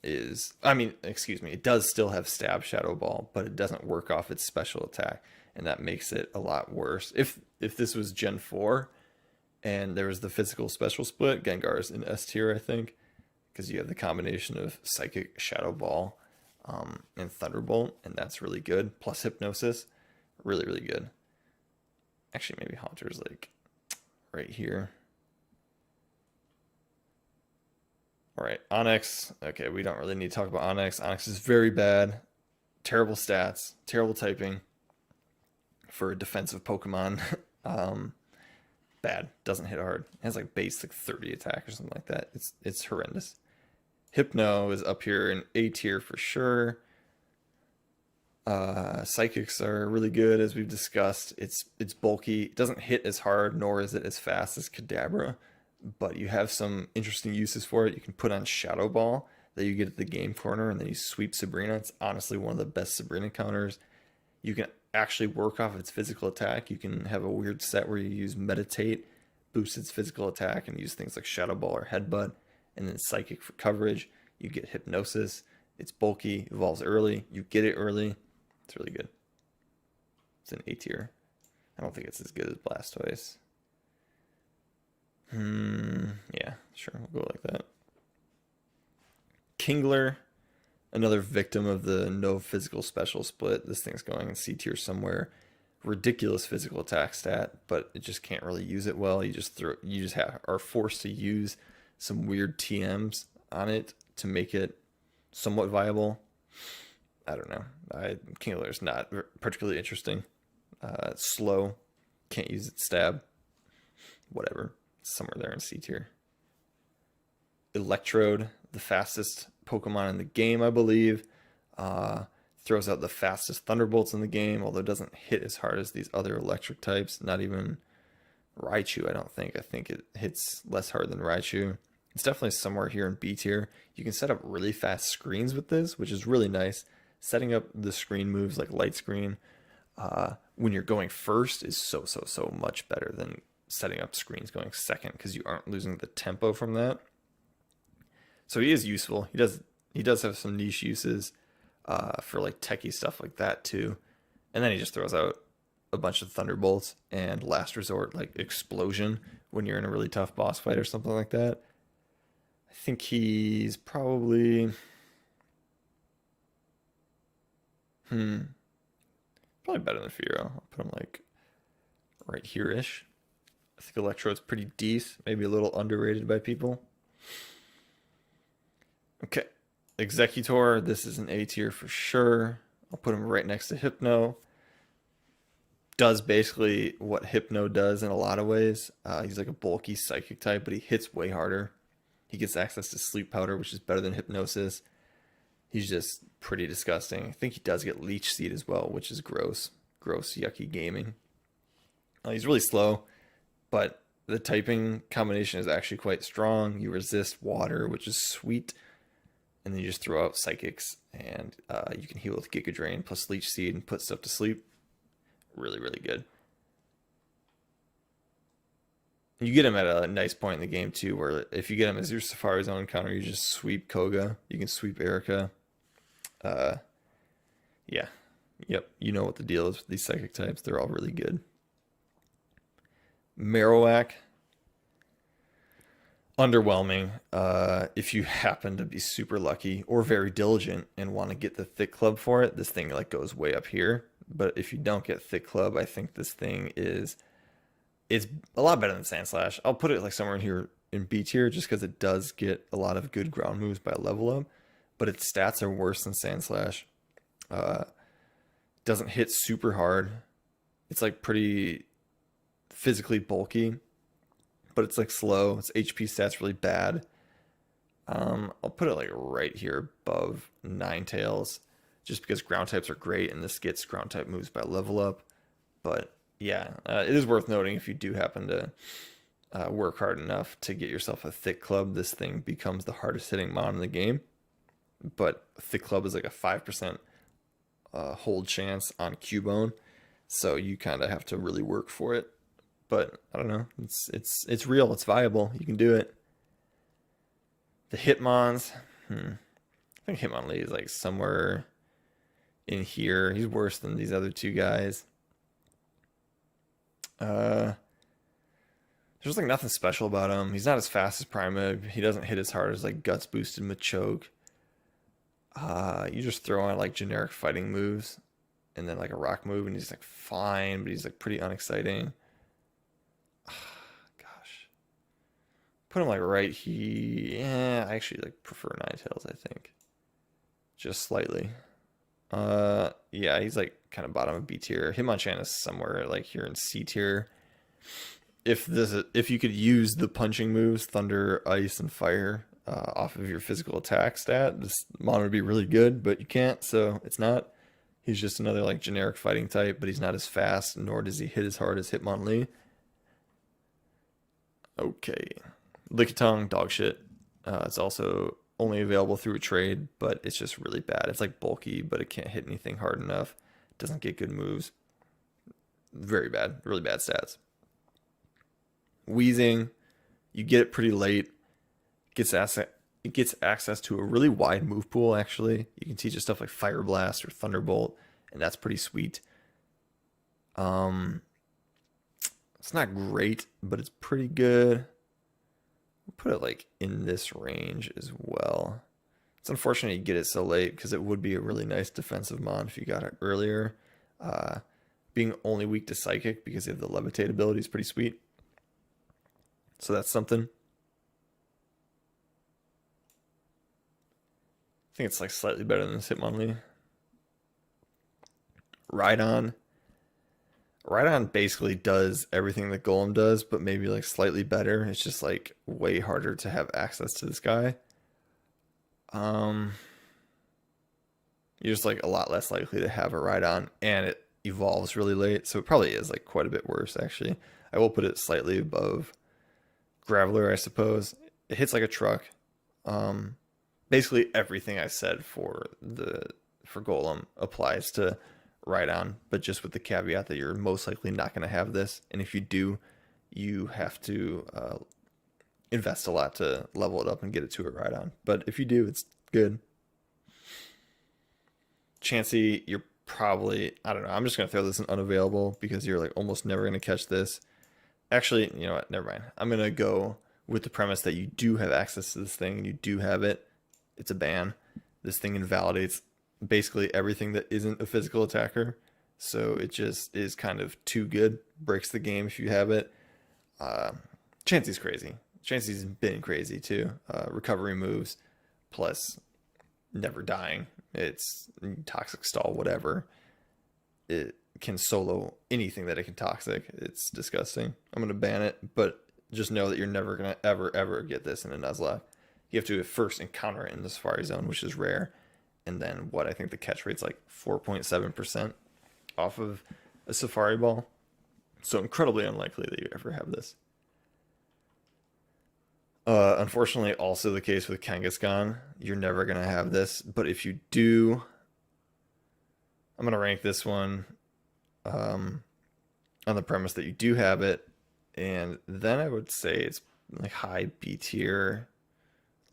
it does still have stab Shadow Ball, but it doesn't work off its special attack. And that makes it a lot worse. If this was Gen 4, and there was the physical special split, Gengar is in S tier, I think, because you have the combination of Psychic, Shadow Ball, and Thunderbolt, and that's really good. Plus Hypnosis, really, really good. Actually, maybe Haunter's like right here. All right, Onix. Okay, we don't really need to talk about Onix. Onix is very bad. Terrible stats, terrible typing for a defensive Pokemon. Bad. Doesn't hit hard. It has like base like 30 attack or something like that. It's horrendous. Hypno is up here in A tier for sure. Psychics are really good, as we've discussed. It's bulky. It doesn't hit as hard, nor is it as fast as Kadabra, but you have some interesting uses for it. You can put on Shadow Ball that you get at the game corner, and then you sweep Sabrina. It's honestly one of the best Sabrina counters. You can actually work off its physical attack. You can have a weird set where you use Meditate, boost its physical attack, and use things like Shadow Ball or Headbutt, and then Psychic for coverage. You get Hypnosis. It's bulky, evolves early. You get it early. It's really good. It's an A tier. I don't think it's as good as Blastoise. Yeah, sure, we'll go like that. Kingler, another victim of the no physical special split. This thing's going in C tier somewhere. Ridiculous physical attack stat, but it just can't really use it well. You just are forced to use some weird TMs on it to make it somewhat viable. I don't know. Kingler's not particularly interesting. Slow, can't use its stab. Whatever, it's somewhere there in C tier. Electrode, the fastest Pokemon in the game, I believe. Throws out the fastest Thunderbolts in the game, although it doesn't hit as hard as these other electric types. Not even Raichu, I don't think. I think it hits less hard than Raichu. It's definitely somewhere here in B tier. You can set up really fast screens with this, which is really nice. Setting up the screen moves like light screen when you're going first is so much better than setting up screens going second, because you aren't losing the tempo from that. So he is useful. He does have some niche uses for like techie stuff like that too. And then he just throws out a bunch of Thunderbolts and last resort like Explosion when you're in a really tough boss fight or something like that. I think he's probably probably better than Firo. I'll put him like right here-ish. I think Electrode's pretty decent, maybe a little underrated by people. Okay, Executor, this is an A tier for sure. I'll put him right next to Hypno. Does basically what Hypno does in a lot of ways. He's like a bulky psychic type, but he hits way harder. He gets access to Sleep Powder, which is better than Hypnosis. He's just pretty disgusting. I think he does get Leech Seed as well, which is gross. Gross, yucky gaming. He's really slow, but the typing combination is actually quite strong. You resist water, which is sweet. And then you just throw out Psychics, and you can heal with Giga Drain plus Leech Seed and put stuff to sleep. Really good. You get him at a nice point in the game too, where if you get him as your Safari Zone encounter, you just sweep Koga. You can sweep Erica. Yeah. Yep. You know what the deal is with these psychic types. They're all really good. Marowak. Underwhelming. If you happen to be super lucky or very diligent and want to get the Thick Club for it, this thing like goes way up here. But if you don't get Thick Club, I think this thing it's a lot better than Sandslash. I'll put it like somewhere in here in B tier just because it does get a lot of good ground moves by level up, but its stats are worse than Sandslash. Doesn't hit super hard. It's like pretty physically bulky, but it's like slow. Its HP stats really bad. I'll put it like right here above Ninetales, just because ground types are great, and this gets ground type moves by level up. But yeah, it is worth noting if you do happen to work hard enough to get yourself a Thick Club, this thing becomes the hardest hitting mon in the game. But Thick Club is like a 5% hold chance on Cubone, so you kind of have to really work for it. But I don't know, it's real, it's viable, you can do it. The Hitmons, I think Hitmonlee is like somewhere in here. He's worse than these other two guys. There's like nothing special about him. He's not as fast as Primeape. He doesn't hit as hard as like Guts boosted Machoke. You just throw on like generic fighting moves and then like a rock move, and he's like fine, but he's like pretty unexciting. Gosh, put him like right here. Yeah, I actually like prefer Ninetales, I think, just slightly. Yeah, he's like kind of bottom of B tier. Hitmonchan is somewhere like here in C tier. If you could use the punching moves, Thunder, Ice, and Fire, off of your physical attack stat, this mon would be really good, but you can't, so it's not. He's just another like generic fighting type, but he's not as fast, nor does he hit as hard as Hitmonlee. Okay, Lickitung, dog shit. It's also only available through a trade, but it's just really bad. It's like bulky, but it can't hit anything hard enough. It doesn't get good moves. Very bad, really bad stats. Wheezing, you get it pretty late. It gets access to a really wide move pool, actually. You can teach it stuff like Fire Blast or Thunderbolt, and that's pretty sweet. It's not great, but it's pretty good. We'll put it like in this range as well. It's unfortunate you get it so late, because it would be a really nice defensive mon if you got it earlier. Being only weak to Psychic because you have the Levitate ability is pretty sweet. So that's something. I think it's like slightly better than Hitmonlee. Rhydon. Rhydon basically does everything that Golem does, but maybe like slightly better. It's just like way harder to have access to this guy. Um, you're just like a lot less likely to have a ride on, and it evolves really late, so it probably is like quite a bit worse actually. I will put it slightly above Graveler, I suppose. It hits like a truck. Um, Basically everything I said for Golem applies to Rhydon, but just with the caveat that you're most likely not going to have this, and if you do, you have to invest a lot to level it up and get it to a Rhydon. But if you do, it's good. Chansey, you're probably, I don't know, I'm just going to throw this in unavailable because you're like almost never going to catch this. Actually, you know what? Never mind. I'm going to go with the premise that you do have access to this thing and you do have it. It's a ban. This thing invalidates basically everything that isn't a physical attacker. So it just is kind of too good. Breaks the game if you have it. Chansey's crazy. Chansey's been crazy too. Recovery moves plus never dying. It's toxic stall, whatever. It can solo anything that it can toxic. It's disgusting. I'm gonna ban it, but just know that you're never gonna ever get this in a Nuzlocke. You have to first encounter it in the Safari Zone, which is rare, and then what I think the catch rate's like 4.7% off of a Safari Ball. So incredibly unlikely that you ever have this. Unfortunately, also the case with Kangaskhan. You're never gonna have this, but if you do, I'm gonna rank this one on the premise that you do have it, and then I would say it's like high B tier,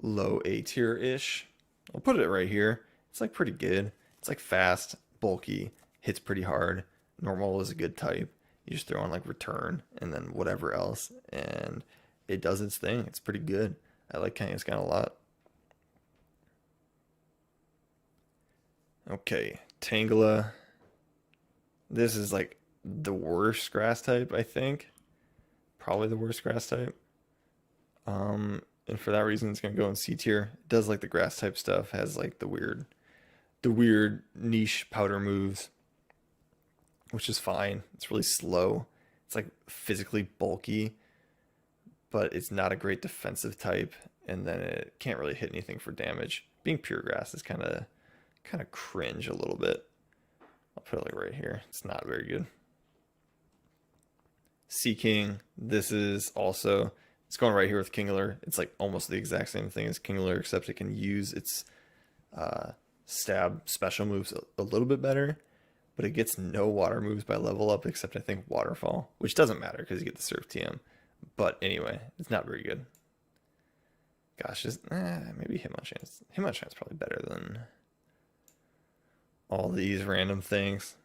low A tier ish. I'll put it right here. It's like pretty good. It's like fast, bulky, hits pretty hard. Normal is a good type. You just throw on like return and then whatever else, and it does its thing. It's pretty good. I like Kangaskhan a lot. Okay, Tangela. This is like the worst grass type, I think. Probably the worst grass type. And for that reason, it's gonna go in C tier. It does like the grass type stuff. Has like the weird niche powder moves, which is fine. It's really slow. It's like physically bulky, but it's not a great defensive type. And then it can't really hit anything for damage. Being pure grass is kind of cringe a little bit. I'll put it like right here. It's not very good. Sea King. This is also, it's going right here with Kingler. It's like almost the exact same thing as Kingler, except it can use its stab special moves a little bit better, but it gets no water moves by level up except I think Waterfall, which doesn't matter because you get the Surf TM. But anyway, it's not very good. Gosh, just maybe Hitmonchan's. Hitmonchan's probably better than all these random things.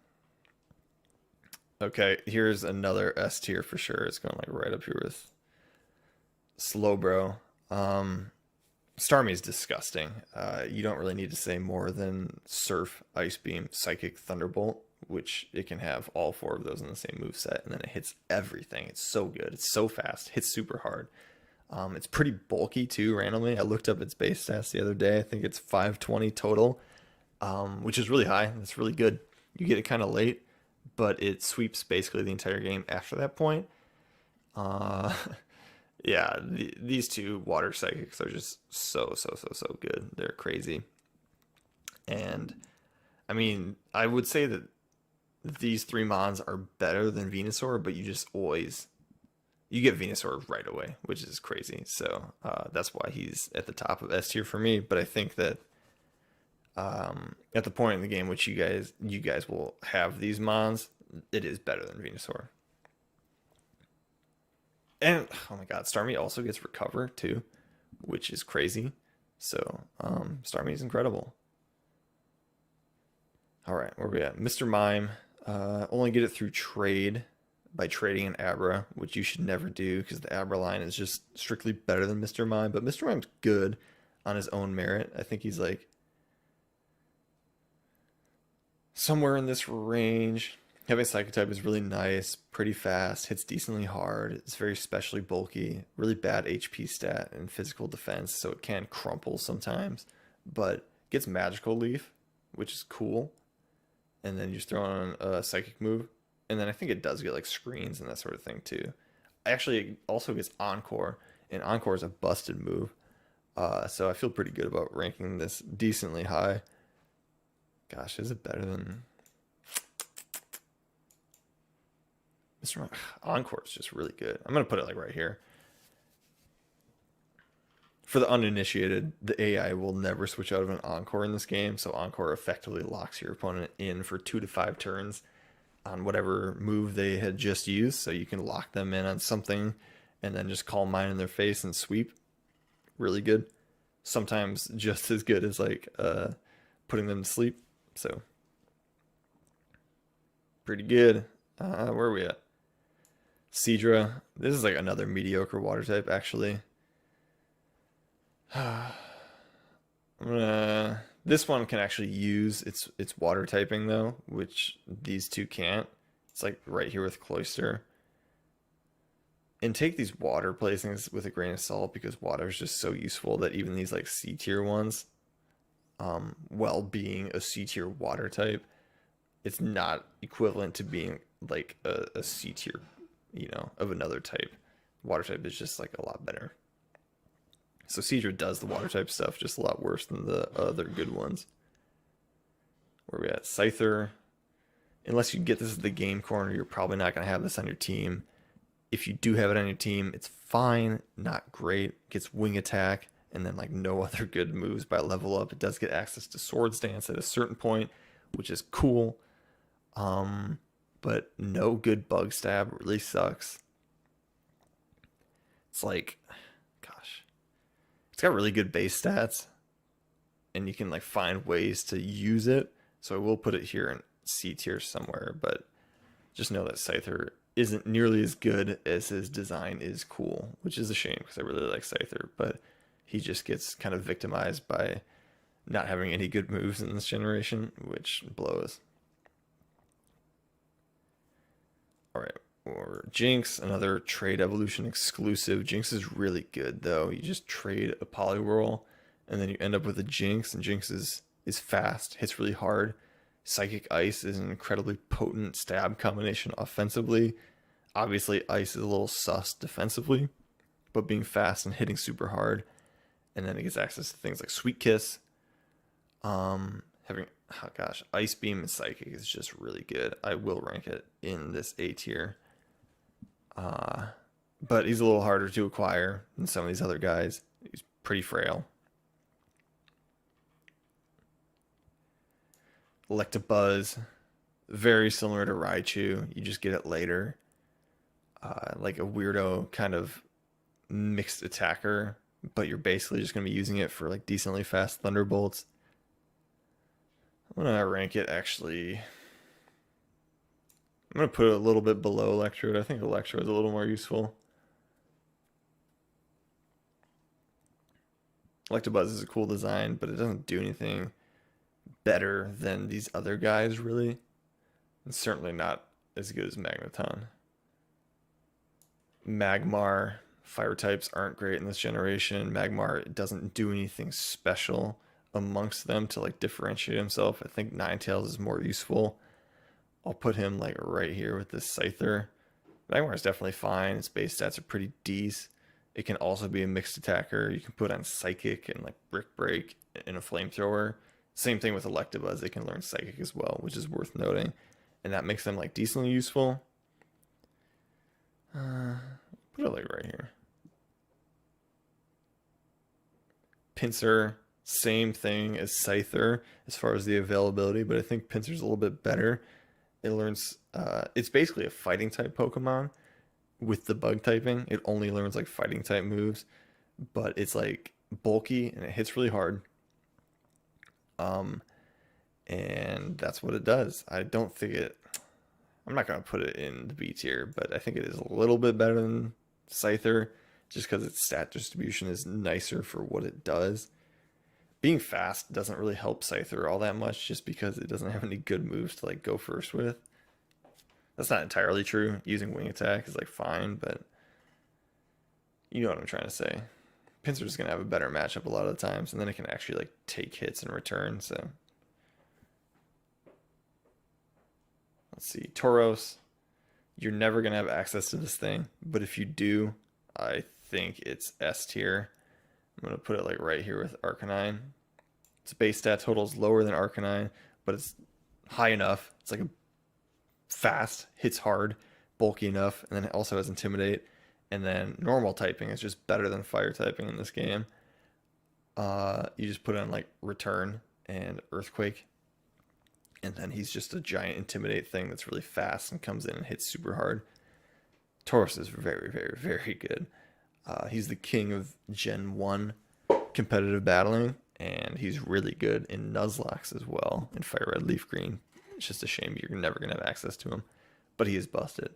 Okay, here's another S tier for sure. It's going like right up here with Slowbro. Starmie's disgusting. You don't really need to say more than Surf, Ice Beam, Psychic, Thunderbolt, which it can have all four of those in the same move set, and then it hits everything. It's so good. It's so fast. Hits super hard. It's pretty bulky too. Randomly, I looked up its base stats the other day. I think it's 520 total, which is really high. That's really good. You get it kind of late, but it sweeps basically the entire game after that point. Yeah, these two water psychics are just so good. They're crazy. And I mean, I would say that these three mons are better than Venusaur, but you get Venusaur right away, which is crazy. So that's why he's at the top of S tier for me. But I think that at the point in the game which you guys will have these mons, it is better than Venusaur. And oh my god, Starmie also gets Recover too, which is crazy. So Starmie is incredible. All right, where are we at? Mr. Mime. Only get it through trade by trading an Abra, which you should never do because the Abra line is just strictly better than Mr. Mime. But Mr. Mime's good on his own merit. I think he's like somewhere in this range. Having Psychic type is really nice, pretty fast, hits decently hard. It's very specially bulky, really bad HP stat and physical defense, so it can crumple sometimes. But gets Magical Leaf, which is cool. And then you just throw on a Psychic move. And then I think it does get like screens and that sort of thing too. Actually, it also gets Encore, and Encore is a busted move. So I feel pretty good about ranking this decently high. Gosh, is it better than Mr. Encore? Is just really good. I'm gonna put it like right here. For the uninitiated, the AI will never switch out of an Encore in this game, so Encore effectively locks your opponent in for 2 to 5 turns on whatever move they had just used, so you can lock them in on something and then just call mine in their face and sweep. Really good. Sometimes just as good as like putting them to sleep. So pretty good. Where are we at? Seadra. This is like another mediocre water type, actually. This one can actually use its water typing though, which these two can't. It's like right here with Cloyster. And take these water placings with a grain of salt because water is just so useful that even these like C tier ones, while being a C tier water type, it's not equivalent to being like a C tier, of another type. Water type is just like a lot better. So Seadra does the water type stuff just a lot worse than the other good ones. Where we at? Scyther. Unless you get this at the game corner, you're probably not going to have this on your team. If you do have it on your team, it's fine, not great. Gets wing attack, and then like no other good moves by level up. It does get access to Swords Dance at a certain point, which is cool. But no good bug stab, really sucks. It's like, gosh, it's got really good base stats, and you can like find ways to use it. So I will put it here in C tier somewhere, but just know that Scyther isn't nearly as good as his design is cool, which is a shame because I really like Scyther, but he just gets kind of victimized by not having any good moves in this generation, which blows. Alright, or Jinx, another trade evolution exclusive. Jinx is really good though. You just trade a Poliwhirl and then you end up with a Jinx, and Jinx is fast, hits really hard. Psychic Ice is an incredibly potent stab combination offensively. Obviously, Ice is a little sus defensively, but being fast and hitting super hard. And then it gets access to things like Sweet Kiss. Ice Beam and Psychic is just really good. I will rank it in this A tier. But he's a little harder to acquire than some of these other guys. He's pretty frail. Electabuzz, very similar to Raichu. You just get it later. Like a weirdo kind of mixed attacker, but you're basically just going to be using it for like decently fast Thunderbolts. I'm going to rank it actually. I'm going to put it a little bit below Electrode. I think Electrode is a little more useful. Electabuzz is a cool design, but it doesn't do anything better than these other guys, really. And certainly not as good as Magneton. Magmar, fire types aren't great in this generation. Magmar doesn't do anything special amongst them to like differentiate himself. I think Ninetales is more useful. I'll put him like right here with this Scyther. Magmar is definitely fine. Its base stats are pretty decent. It can also be a mixed attacker. You can put on Psychic and like Brick Break and a Flamethrower. Same thing with Electabuzz. They can learn Psychic as well, which is worth noting. And that makes them like decently useful. Put it like right here. Pinsir, same thing as Scyther as far as the availability, but I think Pinsir's a little bit better. It learns, it's basically a fighting type Pokemon with the bug typing. It only learns like fighting type moves, but it's like bulky and it hits really hard. And that's what it does. I don't think it, I'm not going to put it in the B tier, but I think it is a little bit better than Scyther just because its stat distribution is nicer for what it does. Being fast doesn't really help Scyther all that much just because it doesn't have any good moves to like go first with. That's not entirely true. Using wing attack is like fine, but you know what I'm trying to say. Pinsir is going to have a better matchup a lot of the times, and then it can actually like take hits in return. So let's see, Tauros. You're never going to have access to this thing, but if you do, I think it's S tier. I'm going to put it like right here with Arcanine. Its base stat total is lower than Arcanine, but it's high enough. It's like a fast, hits hard, bulky enough, and then it also has Intimidate. And then normal typing is just better than fire typing in this game. You just put on like Return and Earthquake, and then he's just a giant Intimidate thing that's really fast and comes in and hits super hard. Tauros is very, very, very good. He's the king of Gen 1 competitive battling, and he's really good in Nuzlocke as well, in FireRed Leafgreen. It's just a shame you're never going to have access to him, but he is busted.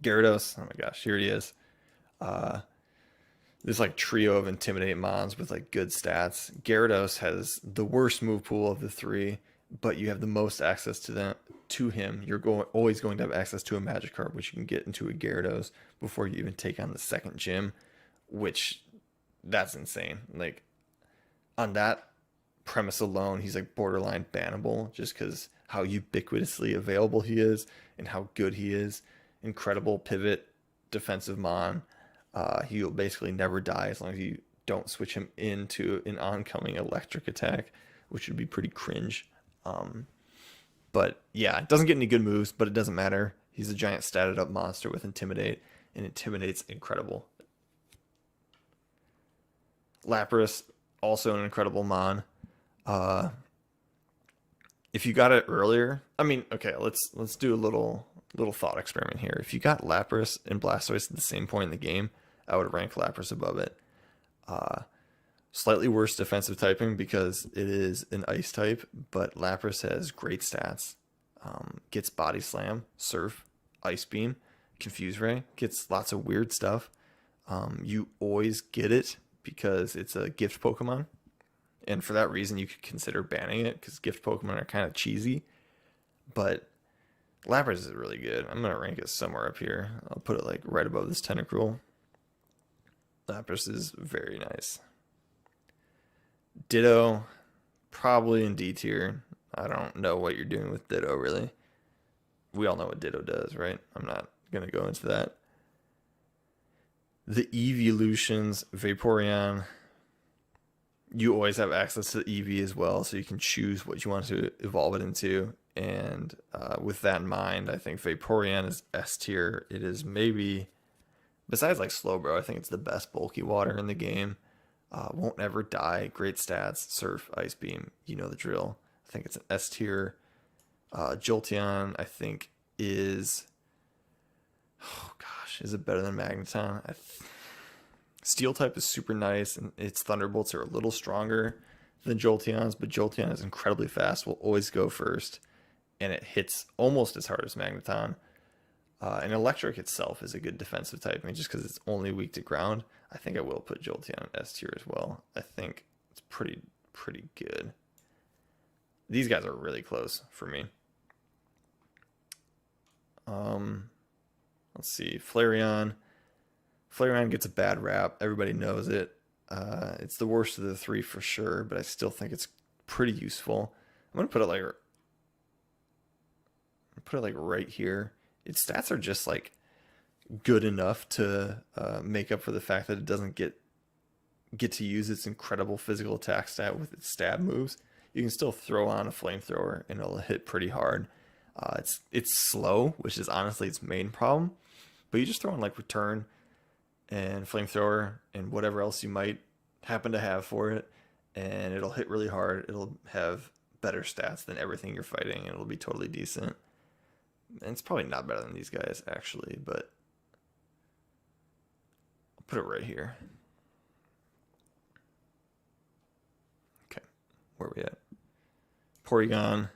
Gyarados, oh my gosh, here he is. This like trio of Intimidate mons with like good stats. Gyarados has the worst move pool of the three, but you have the most access to him. You're always going to have access to a Magikarp, which you can get into a Gyarados before you even take on the second gym, which that's insane. Like on that premise alone, he's like borderline bannable just because how ubiquitously available he is and how good he is. Incredible pivot defensive mon. He'll basically never die as long as you don't switch him into an oncoming electric attack, which would be pretty cringe. But yeah, it doesn't get any good moves, but it doesn't matter. He's a giant statted up monster with Intimidate, and Intimidate's incredible. Lapras, also an incredible mon. If you got it earlier, I mean, okay, let's do a little thought experiment here. If you got Lapras and Blastoise at the same point in the game, I would rank Lapras above it. Slightly worse defensive typing because it is an ice type, but Lapras has great stats. Gets Body Slam, Surf, Ice Beam, Confuse Ray, gets lots of weird stuff. You always get it because it's a gift Pokemon, and for that reason you could consider banning it because gift Pokemon are kind of cheesy. But Lapras is really good. I'm going to rank it somewhere up here. I'll put it like right above this Tentacruel. Lapras is very nice. Ditto, probably in D tier. I don't know what you're doing with Ditto, really. We all know what Ditto does, right? I'm not going to go into that. The evolutions, Vaporeon, you always have access to the EV as well, so you can choose what you want to evolve it into. And with that in mind, I think Vaporeon is S tier. It is maybe, besides like Slowbro, I think it's the best bulky water in the game. Won't ever die. Great stats. Surf, Ice Beam. You know the drill. I think it's an S tier. Jolteon, I think, is... Oh, gosh. Is it better than Magneton? Steel type is super nice, and its Thunderbolts are a little stronger than Jolteon's, but Jolteon is incredibly fast. Will always go first, and it hits almost as hard as Magneton. And Electric itself is a good defensive type. I mean, just because it's only weak to ground, I think I will put Jolteon in S tier as well. I think it's pretty good. These guys are really close for me. Let's see. Flareon. Flareon gets a bad rap. Everybody knows it. It's the worst of the three for sure, but I still think it's pretty useful. I'm gonna put it like right here. Its stats are just like good enough to make up for the fact that it doesn't get to use its incredible physical attack stat with its stab moves. You can still throw on a flamethrower and it'll hit pretty hard. It's slow, which is honestly its main problem. But you just throw on like Return and flamethrower and whatever else you might happen to have for it, and it'll hit really hard. It'll have better stats than everything you're fighting, and it'll be totally decent. And it's probably not better than these guys, actually, but I'll put it right here. Okay, where are we at? Porygon.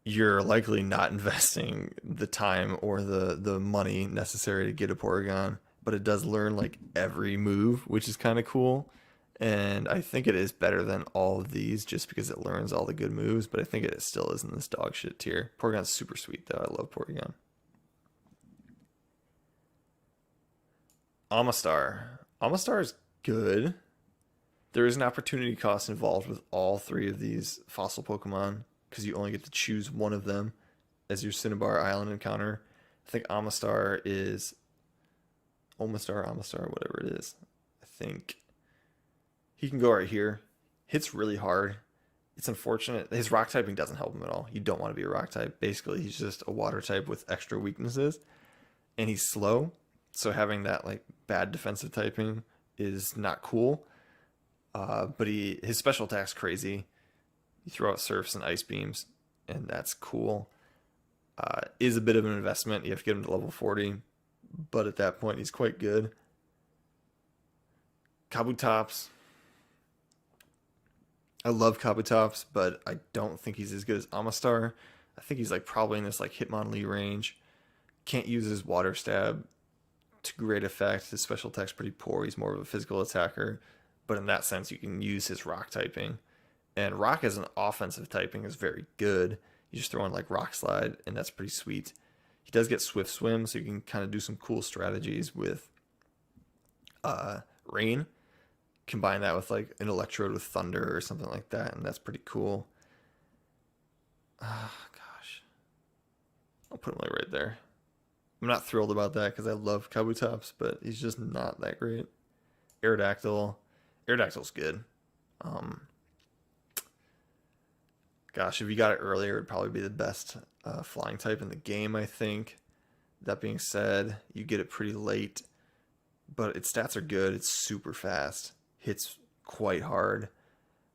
You're likely not investing the time or the money necessary to get a Porygon, but it does learn like every move, which is kind of cool. And I think it is better than all of these just because it learns all the good moves, but I think it still is in this dog shit tier. Porygon's super sweet though. I love Porygon. Amistar. Amistar is good. There is an opportunity cost involved with all three of these fossil Pokemon because you only get to choose one of them as your Cinnabar Island encounter. I think Amistar is Omastar, Amistar, whatever it is. I think he can go right here. Hits really hard. It's unfortunate. His rock typing doesn't help him at all. You don't want to be a rock type. Basically, he's just a water type with extra weaknesses. And he's slow. So having that like bad defensive typing is not cool. But his special attack's crazy. You throw out surfs and ice beams, and that's cool. Is a bit of an investment. You have to get him to level 40. But at that point, he's quite good. Kabutops. I love Kabutops, but I don't think he's as good as Amistar. I think he's like probably in this like Hitmonlee range. Can't use his water stab to great effect. His special attack's pretty poor. He's more of a physical attacker. But in that sense, you can use his rock typing. And rock as an offensive typing is very good. You just throw in like rock slide, and that's pretty sweet. He does get swift swim, so you can kind of do some cool strategies with rain. Combine that with like an electrode with thunder or something like that, and that's pretty cool. Gosh, I'll put him like right there. I'm not thrilled about that because I love Kabutops, but he's just not that great. Aerodactyl's good. Gosh, if you got it earlier, it'd probably be the best flying type in the game, I think. That being said, you get it pretty late, but its stats are good. It's super fast. Hits quite hard.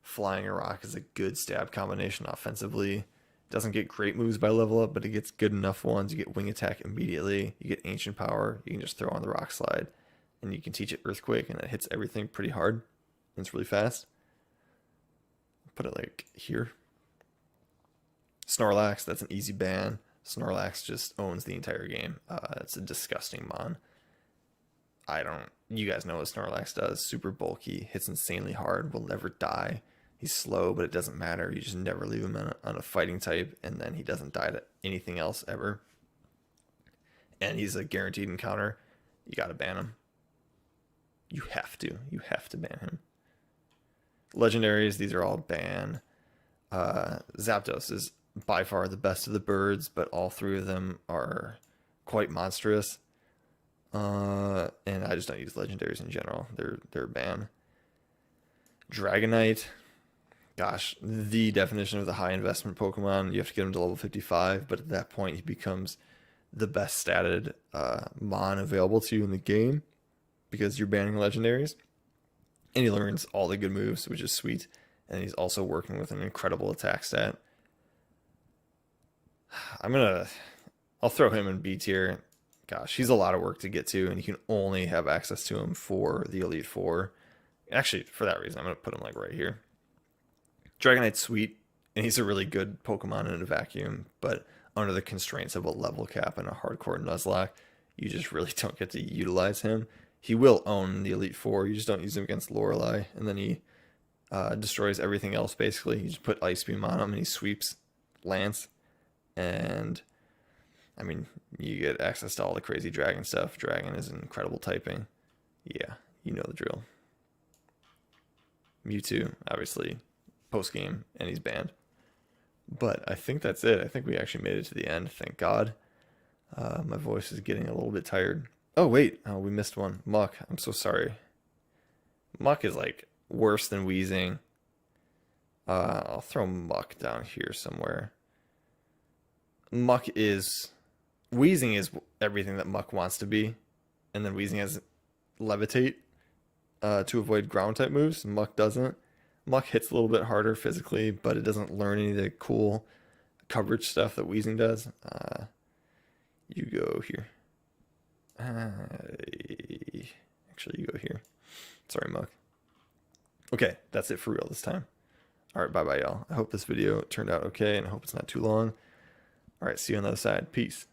Flying a rock is a good stab combination offensively. Doesn't get great moves by level up, but it gets good enough ones. You get wing attack immediately. You get ancient power. You can just throw on the rock slide, and you can teach it earthquake, and it hits everything pretty hard. And it's really fast. Put it like here. Snorlax, that's an easy ban. Snorlax just owns the entire game. It's a disgusting mon. You guys know what Snorlax does. Super bulky, hits insanely hard, will never die. He's slow, but it doesn't matter. You just never leave him on a fighting type, and then he doesn't die to anything else ever. And he's a guaranteed encounter. You gotta ban him. You have to. You have to ban him. Legendaries, these are all ban. Zapdos is by far the best of the birds, but all three of them are quite monstrous. And I just don't use legendaries in general. They're ban. Dragonite, gosh, the definition of the high investment Pokemon. You have to get him to level 55, but at that point he becomes the best statted mon available to you in the game because you're banning legendaries. And he learns all the good moves, which is sweet. And he's also working with an incredible attack stat. I'll throw him in B tier. Gosh, he's a lot of work to get to, and you can only have access to him for the Elite Four. Actually, for that reason, I'm going to put him like right here. Dragonite's sweet, and he's a really good Pokemon in a vacuum, but under the constraints of a level cap and a hardcore Nuzlocke, you just really don't get to utilize him. He will own the Elite Four, you just don't use him against Lorelei, and then he destroys everything else basically. You just put Ice Beam on him, and he sweeps Lance, and I mean, you get access to all the crazy dragon stuff. Dragon is an incredible typing. Yeah, you know the drill. Mewtwo, obviously, post-game, and he's banned. But I think that's it. I think we actually made it to the end, thank God. My voice is getting a little bit tired. Oh, wait. Oh, we missed one. Muck. I'm so sorry. Muck is, like, worse than Wheezing. I'll throw Muck down here somewhere. Wheezing is everything that Muck wants to be. And then Wheezing has Levitate to avoid ground type moves. Muck doesn't. Muck hits a little bit harder physically, but it doesn't learn any of the cool coverage stuff that Wheezing does. You go here. Actually, you go here. Sorry, Muck. Okay, that's it for real this time. Alright, bye-bye, y'all. I hope this video turned out okay, and I hope it's not too long. Alright, see you on the other side. Peace.